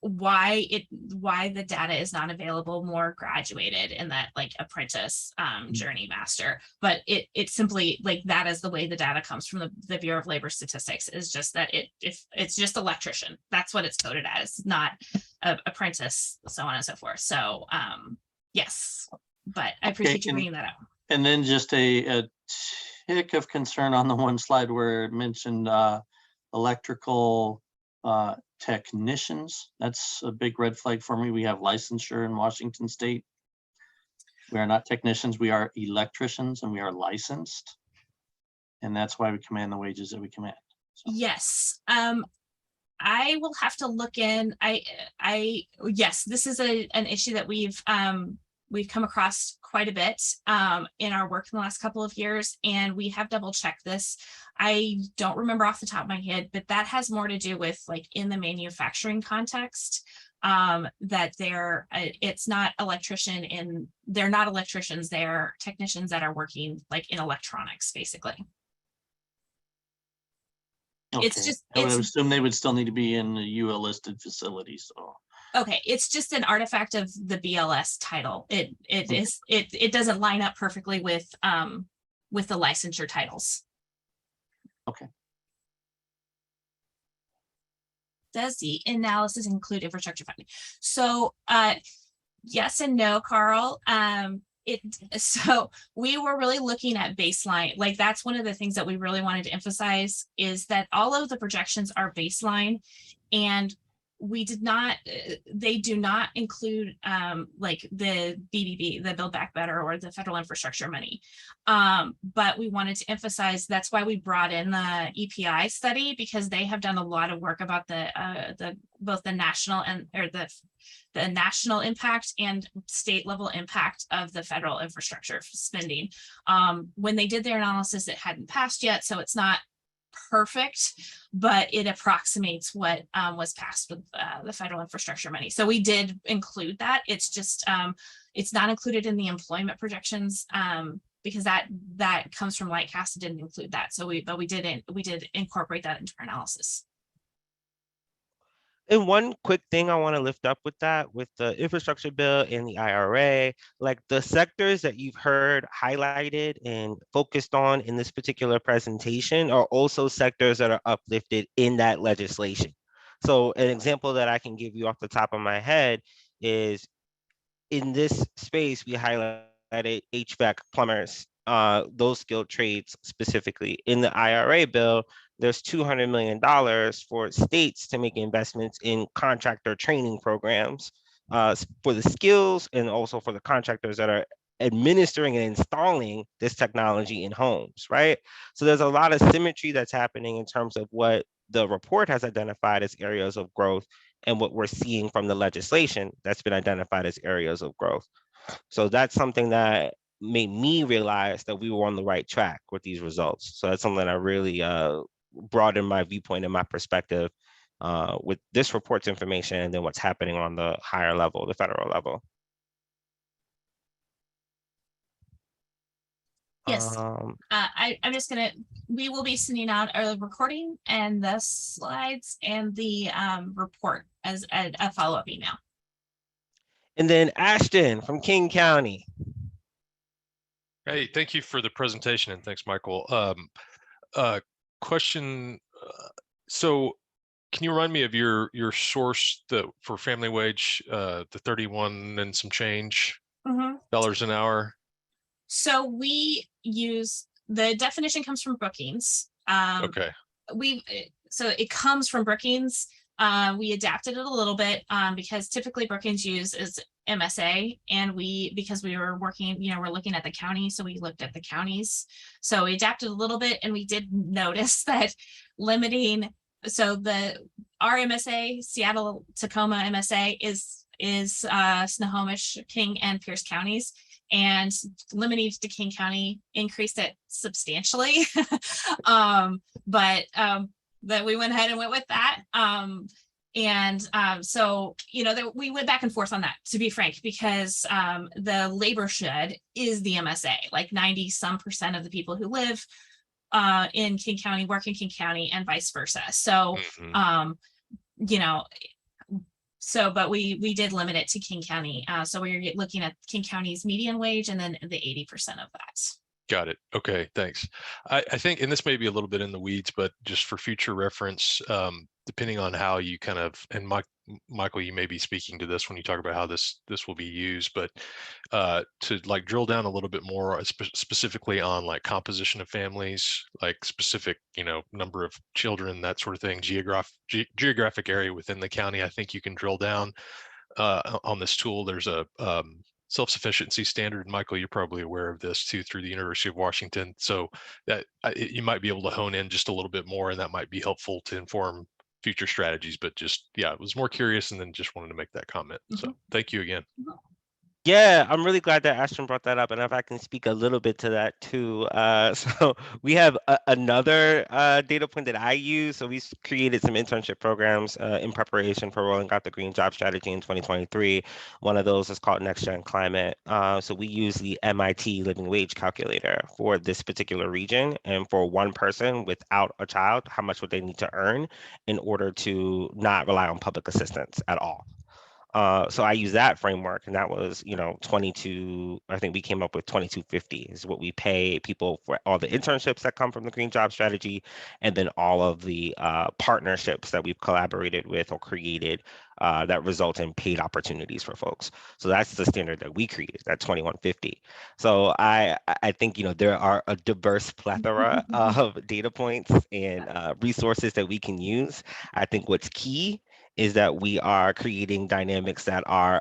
why the data is not available more graduated in that like apprentice journey master, but it simply like that is the way the data comes from the Bureau of Labor Statistics, is just that it's just electrician. That's what it's coded as, not apprentice, so on and so forth. So yes, but I appreciate you bringing that up. And then just a tick of concern on the one slide where it mentioned electrical technicians. That's a big red flag for me. We have licensure in Washington State. We are not technicians, we are electricians, and we are licensed. And that's why we command the wages that we command. So. Yes. I will have to look in. Yes, this is an issue that we've come across quite a bit in our work in the last couple of years, and we have double checked this. I don't remember off the top of my head, but that has more to do with like in the manufacturing context. that it's not electrician and they're not electricians, they're technicians that are working like in electronics, basically. It's Okay. just, I would it's assume they would still need to be in the UL listed facility, so. okay. It's just an artifact of the BLS title. It doesn't line up perfectly with the licensure titles. Okay. Does the analysis include infrastructure funding? So yes and no, Carl. So we were really looking at baseline. Like that's one of the things that we really wanted to emphasize is that all of the projections are baseline, and we did not, they do not include like the BBB, the Build Back Better, or the federal infrastructure money. But we wanted to emphasize that's why we brought in the EPI study, because they have done a lot of work about the both the national and or the national impact and state level impact of the federal infrastructure spending. When they did their analysis, it hadn't passed yet, so it's not perfect, but it approximates what was passed with the federal infrastructure money. So we did include that. It's just it's not included in the employment projections because that comes from Lightcast. It didn't include that. So we did incorporate that into our analysis. And one quick thing I want to lift up with that, with the infrastructure bill and the IRA, like the sectors that you've heard highlighted and focused on in this particular presentation are also sectors that are uplifted in that legislation. So an example that I can give you off the top of my head is in this space, we highlighted HVAC plumbers, those skilled trades specifically. In the IRA bill, there's $200 million for states to make investments in contractor training programs for the skills and also for the contractors that are administering and installing this technology in homes, right? So there's a lot of symmetry that's happening in terms of what the report has identified as areas of growth and what we're seeing from the legislation that's been identified as areas of growth. So that's something that made me realize that we were on the right track with these results. So that's something that I really broadened my viewpoint and my perspective with this report's information and then what's happening on the higher level, the federal level. Yes, I'm just we will be sending out a recording and the slides and the report as a follow-up email. And then Ashton from King County. Hey, thank you for the presentation and thanks, Michael. Question, so can you remind me of your source for family wage, the 31 and some change dollars an hour? So we use, the definition comes from Brookings. Okay. So it comes from Brookings. We adapted it a little bit because typically Brookings uses MSA, and because we were working, we're looking at the county, so we looked at the counties. So we adapted a little bit, and we did notice that limiting, so our MSA, Seattle Tacoma MSA is Snohomish, King, and Pierce counties, and limiting to King County increased it substantially. But that we went ahead and went with that. So, we went back and forth on that, to be frank, because the labor shed is the MSA, like 90% of the people who live in King County work in King County and vice versa. So, but we did limit it to King County. So we're looking at King County's median wage and then the 80% of that. Got it. Okay, thanks. I think, and this may be a little bit in the weeds, but just for future reference, depending on how you kind of, and Michael, you may be speaking to this when you talk about how this will be used, but to like drill down a little bit more specifically on like composition of families, like specific, number of children, that sort of thing, geographic area within the county. I think you can drill down on this tool. There's a self-sufficiency standard. Michael, you're probably aware of this too through the University of Washington. So that you might be able to hone in just a little bit more, and that might be helpful to inform future strategies. But just, yeah, I was more curious and then just wanted to make that comment. So thank you again. Yeah, I'm really glad that Ashton brought that up, and if I can speak a little bit to that too. So we have another data point that I use. So we created some internship programs in preparation for rolling out the Green Job Strategy in 2023. One of those is called Next Gen Climate. So we use the MIT Living Wage Calculator for this particular region, and for one person without a child, how much would they need to earn in order to not rely on public assistance at all? So I use that framework, and that was, 22. I think we came up with 2250 is what we pay people for all the internships that come from the Green Job Strategy, and then all of the partnerships that we've collaborated with or created that result in paid opportunities for folks. So that's the standard that we created, that 2150. So I think there are a diverse plethora of data points and resources that we can use. I think what's key is that we are creating dynamics that are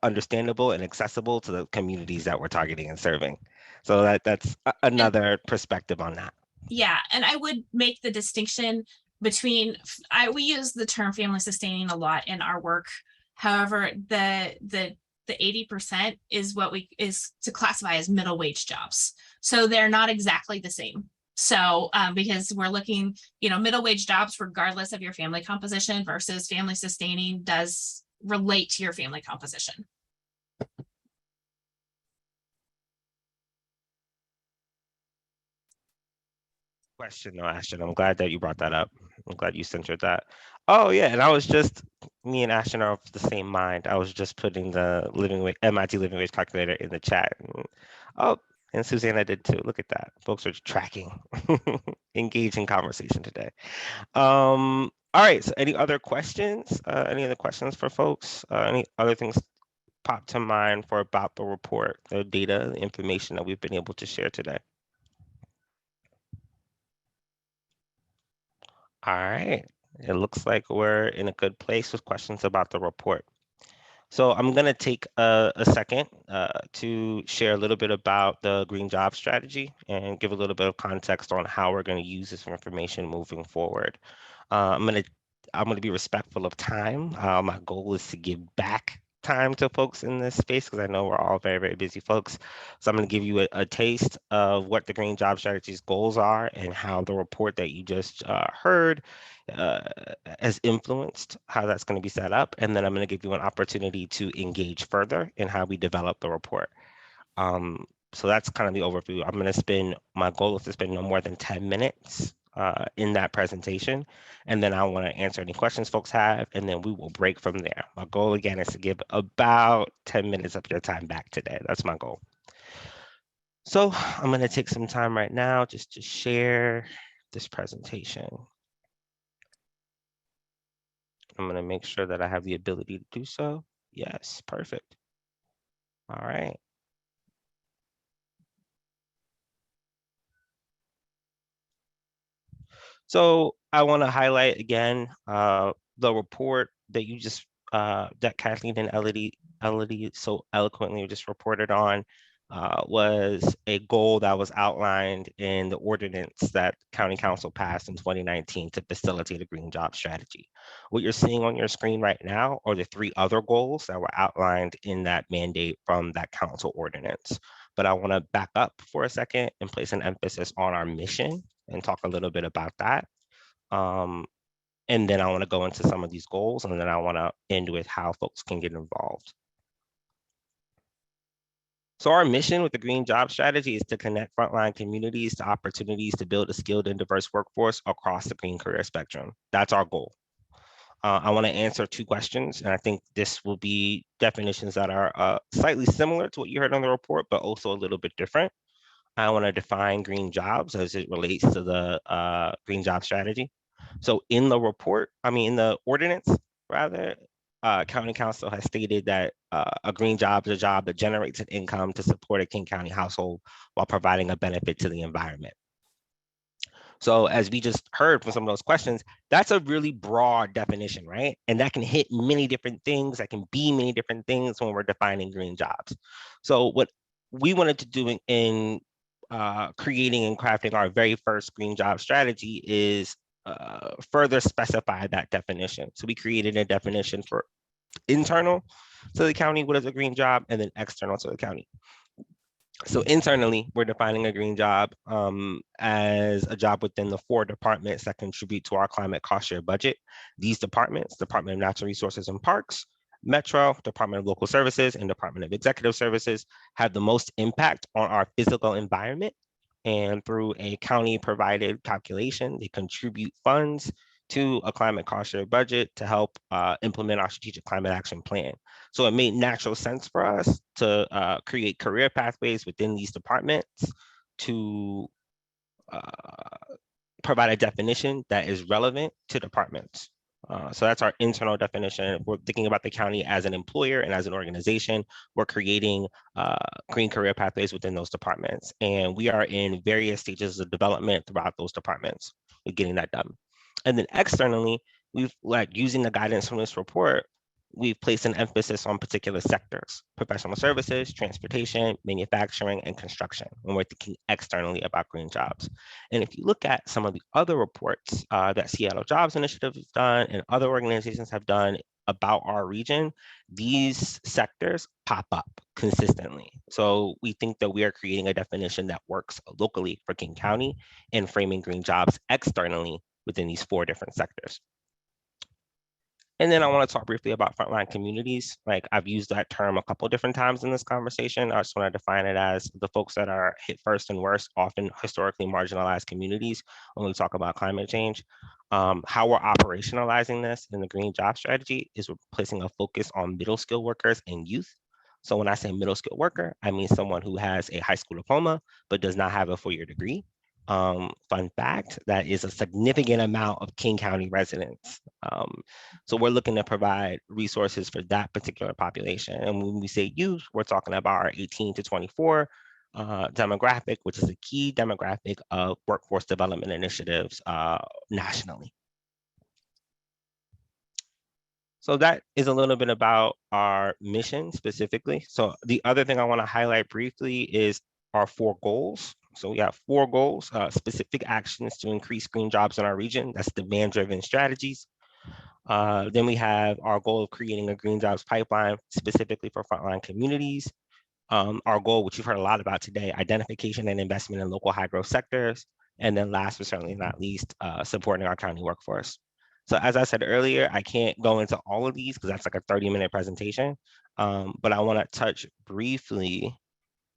understandable and accessible to the communities that we're targeting and serving. So that's another perspective on that. Yeah, and I would make the distinction between we use the term family sustaining a lot in our work. However, the 80% is what is to classify as middle wage jobs. So they're not exactly the same. So because we're looking, middle wage jobs, regardless of your family composition, versus family sustaining does relate to your family composition. Question, no, Ashton. I'm glad that you brought that up. I'm glad you centered that. Oh yeah, and me and Ashton are of the same mind. I was just putting the MIT Living Wage calculator in the chat. Oh, and Susanna did too. Look at that. Folks are tracking, engaging conversation today. All right. So any other questions? Any other questions for folks? Any other things pop to mind about the report, the data, the information that we've been able to share today? All right. It looks like we're in a good place with questions about the report. So I'm going to take a second to share a little bit about the Green Job Strategy and give a little bit of context on how we're going to use this information moving forward. I'm going to be respectful of time. My goal is to give back time to folks in this space because I know we're all very, very busy folks. So I'm going to give you a taste of what the Green Job Strategy's goals are and how the report that you just heard has influenced how that's going to be set up. And then I'm going to give you an opportunity to engage further in how we develop the report. So that's kind of the overview. My goal is to spend no more than 10 minutes in that presentation. And then I want to answer any questions folks have, and then we will break from there. My goal again is to give about 10 minutes of your time back today. That's my goal. So I'm going to take some time right now just to share this presentation. I'm going to make sure that I have the ability to do so. Yes, perfect. All right. So I want to highlight again the report that you just that Kathleen and Elodie so eloquently just reported on was a goal that was outlined in the ordinance that County Council passed in 2019 to facilitate a green job strategy. What you're seeing on your screen right now are the 3 other goals that were outlined in that mandate from that council ordinance. But I want to back up for a second and place an emphasis on our mission and talk a little bit about that. And then I want to go into some of these goals, and then I want to end with how folks can get involved. So our mission with the Green Job Strategy is to connect frontline communities to opportunities to build a skilled and diverse workforce across the green career spectrum. That's our goal. I want to answer 2 questions, and I think this will be definitions that are slightly similar to what you heard on the report, but also a little bit different. I want to define green jobs as it relates to the Green Job Strategy. So in the ordinance, rather, County Council has stated that a green job is a job that generates an income to support a King County household while providing a benefit to the environment. So as we just heard from some of those questions, that's a really broad definition, right? And that can hit many different things, that can be many different things when we're defining green jobs. So what we wanted to do in creating and crafting our very first green job strategy is further specify that definition. So we created a definition for internal to the county, what is a green job, and then external to the county. So internally, we're defining a green job as a job within the 4 departments that contribute to our climate cost share budget. These departments, Department of Natural Resources and Parks, Metro, Department of Local Services, and Department of Executive Services, have the most impact on our physical environment. And through a county provided calculation, they contribute funds to a climate cost share budget to help implement our strategic climate action plan. So it made natural sense for us to create career pathways within these departments to provide a definition that is relevant to departments. So that's our internal definition. If we're thinking about the county as an employer and as an organization, we're creating green career pathways within those departments. And we are in various stages of development throughout those departments with getting that done. And then externally, we've using the guidance from this report, we've placed an emphasis on particular sectors: professional services, transportation, manufacturing, and construction, when we're thinking externally about green jobs. And if you look at some of the other reports that Seattle Jobs Initiative has done and other organizations have done about our region, these sectors pop up consistently. So we think that we are creating a definition that works locally for King County and framing green jobs externally within these 4 different sectors. And then I want to talk briefly about frontline communities. I've used that term a couple different times in this conversation. I just want to define it as the folks that are hit first and worst, often historically marginalized communities when we talk about climate change. How we're operationalizing this in the green job strategy is we're placing a focus on middle skill workers and youth. So when I say middle skill worker, I mean someone who has a high school diploma, but does not have a 4-year degree. Fun fact, that is a significant amount of King County residents. So we're looking to provide resources for that particular population. And when we say youth, we're talking about our 18 to 24 demographic, which is a key demographic of workforce development initiatives nationally. So that is a little bit about our mission specifically. So the other thing I want to highlight briefly is our 4 goals. So we have 4 goals, specific actions to increase green jobs in our region. That's demand-driven strategies. Then we have our goal of creating a green jobs pipeline specifically for frontline communities. Our goal, which you've heard a lot about today, identification and investment in local high growth sectors. And then last but certainly not least, supporting our county workforce. So as I said earlier, I can't go into all of these because that's like a 30-minute presentation, but I want to touch briefly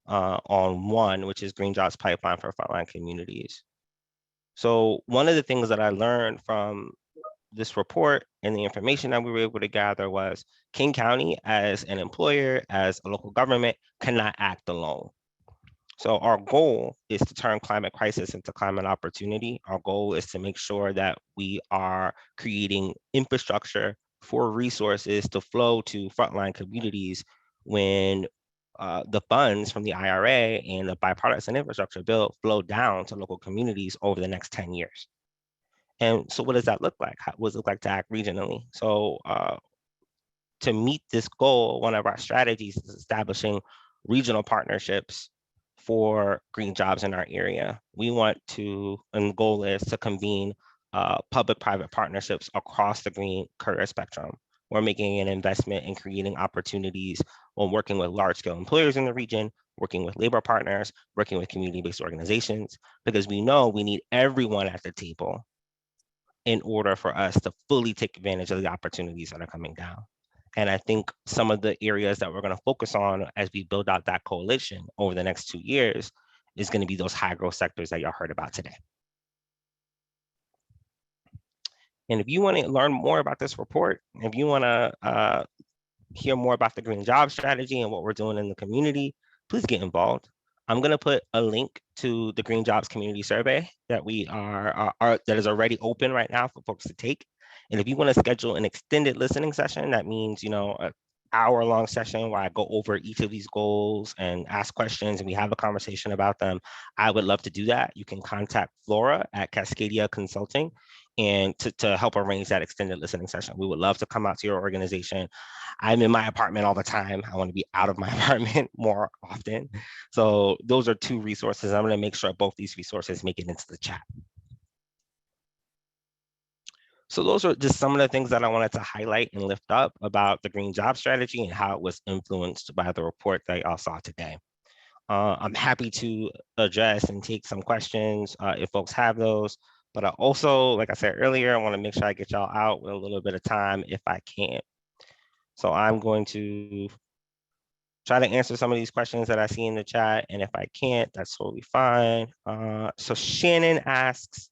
on one, which is Green Jobs Pipeline for Frontline Communities. So one of the things that I learned from this report and the information that we were able to gather was King County as an employer, as a local government, cannot act alone. So our goal is to turn climate crisis into climate opportunity. Our goal is to make sure that we are creating infrastructure for resources to flow to frontline communities when the funds from the IRA and the bipartisan infrastructure bill flow down to local communities over the next 10 years. And so what does that look like? What does it look like to act regionally? So to meet this goal, one of our strategies is establishing regional partnerships for green jobs in our area. We want to, and the goal is to convene public-private partnerships across the green career spectrum. We're making an investment in creating opportunities on working with large-scale employers in the region, working with labor partners, working with community-based organizations, because we know we need everyone at the table in order for us to fully take advantage of the opportunities that are coming down. And I think some of the areas that we're going to focus on as we build out that coalition over the next 2 years is going to be those high growth sectors that y'all heard about today. And if you want to learn more about this report, if you want to hear more about the green job strategy and what we're doing in the community, please get involved. I'm going to put a link to the Green Jobs Community Survey that we that is already open right now for folks to take. And if you want to schedule an extended listening session, that means, you know, an hour-long session where I go over each of these goals and ask questions and we have a conversation about them, I would love to do that. You can contact Flora at Cascadia Consulting and to help arrange that extended listening session. We would love to come out to your organization. I'm in my apartment all the time. I want to be out of my apartment more often. So those are 2 resources. I'm going to make sure both these resources make it into the chat. So those are just some of the things that I wanted to highlight and lift up about the green job strategy and how it was influenced by the report that y'all saw today. I'm happy to address and take some questions if folks have those. But I also, like I said earlier, I want to make sure I get y'all out with a little bit of time if I can. So I'm going to try to answer some of these questions that I see in the chat. And if I can't, that's totally fine. So Shannon asks,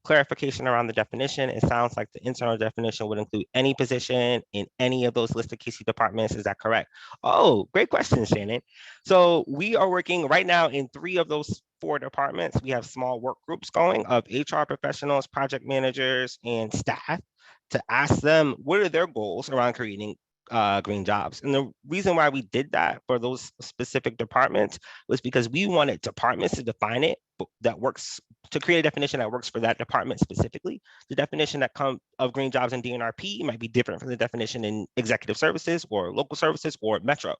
clarification around the definition. It sounds like the internal definition would include any position in any of those listed KC departments. Is that correct? Oh, great question, Shannon. So we are working right now in 3 of those 4 departments. We have small work groups going of HR professionals, project managers, and staff to ask them what are their goals around creating green jobs. And the reason why we did that for those specific departments was because we wanted departments to define it that works, to create a definition that works for that department specifically. The definition that comes of green jobs in DNRP might be different from the definition in executive services or local services or Metro.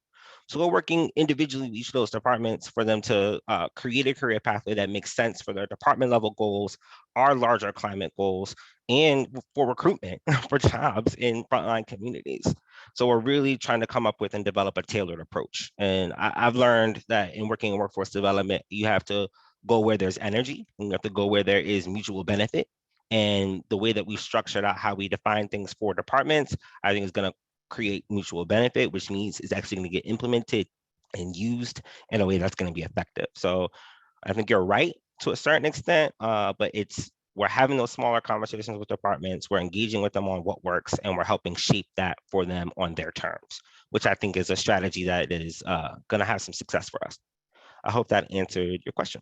So we're working individually with each of those departments for them to create a career pathway that makes sense for their department level goals, our larger climate goals, and for recruitment for jobs in frontline communities. So we're really trying to come up with and develop a tailored approach. And I've learned that in working in workforce development, you have to go where there's energy, and you have to go where there is mutual benefit. And the way that we structured out how we define things for departments, I think is going to create mutual benefit, which means it's actually going to get implemented and used in a way that's going to be effective. So I think you're right to a certain extent, but we're having those smaller conversations with departments, we're engaging with them on what works, and we're helping shape that for them on their terms, which I think is a strategy that is going to have some success for us. I hope that answered your question.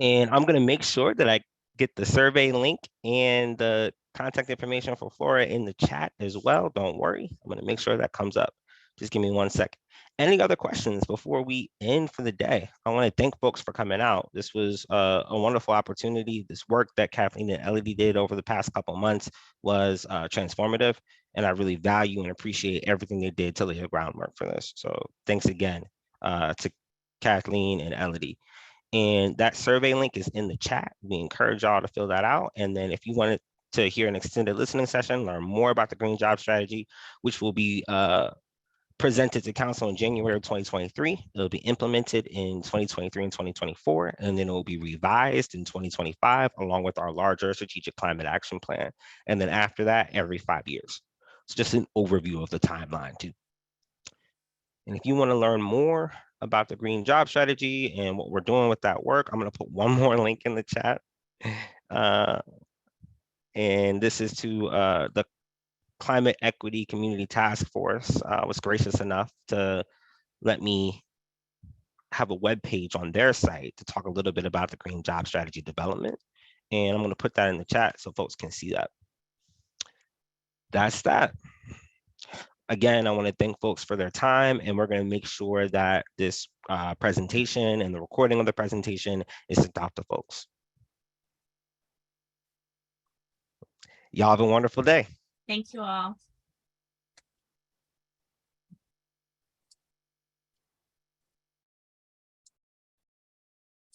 And I'm going to make sure that I get the survey link and the contact information for Flora in the chat as well. Don't worry, I'm going to make sure that comes up. Just give me 1 second. Any other questions before we end for the day? I want to thank folks for coming out. This was a wonderful opportunity. This work that Kathleen and Elodie did over the past couple of months was transformative, and I really value and appreciate everything they did to lay the groundwork for this. So thanks again to Kathleen and Elodie. And that survey link is in the chat. We encourage y'all to fill that out. And then if you wanted to hear an extended listening session, learn more about the Green Job Strategy, which will be presented to council in January of 2023. It'll be implemented in 2023 and 2024, and then it will be revised in 2025, along with our larger strategic climate action plan. And then after that, every 5 years. It's just an overview of the timeline too. And if you want to learn more about the Green Job Strategy and what we're doing with that work, I'm going to put one more link in the chat. And this is to the Climate Equity Community Task Force was gracious enough to let me have a web page on their site to talk a little bit about the Green Job Strategy development. And I'm going to put that in the chat so folks can see that. That's that. Again, I want to thank folks for their time, and we're going to make sure that this presentation and the recording of the presentation is sent out to folks. Y'all have a wonderful day. Thank you all.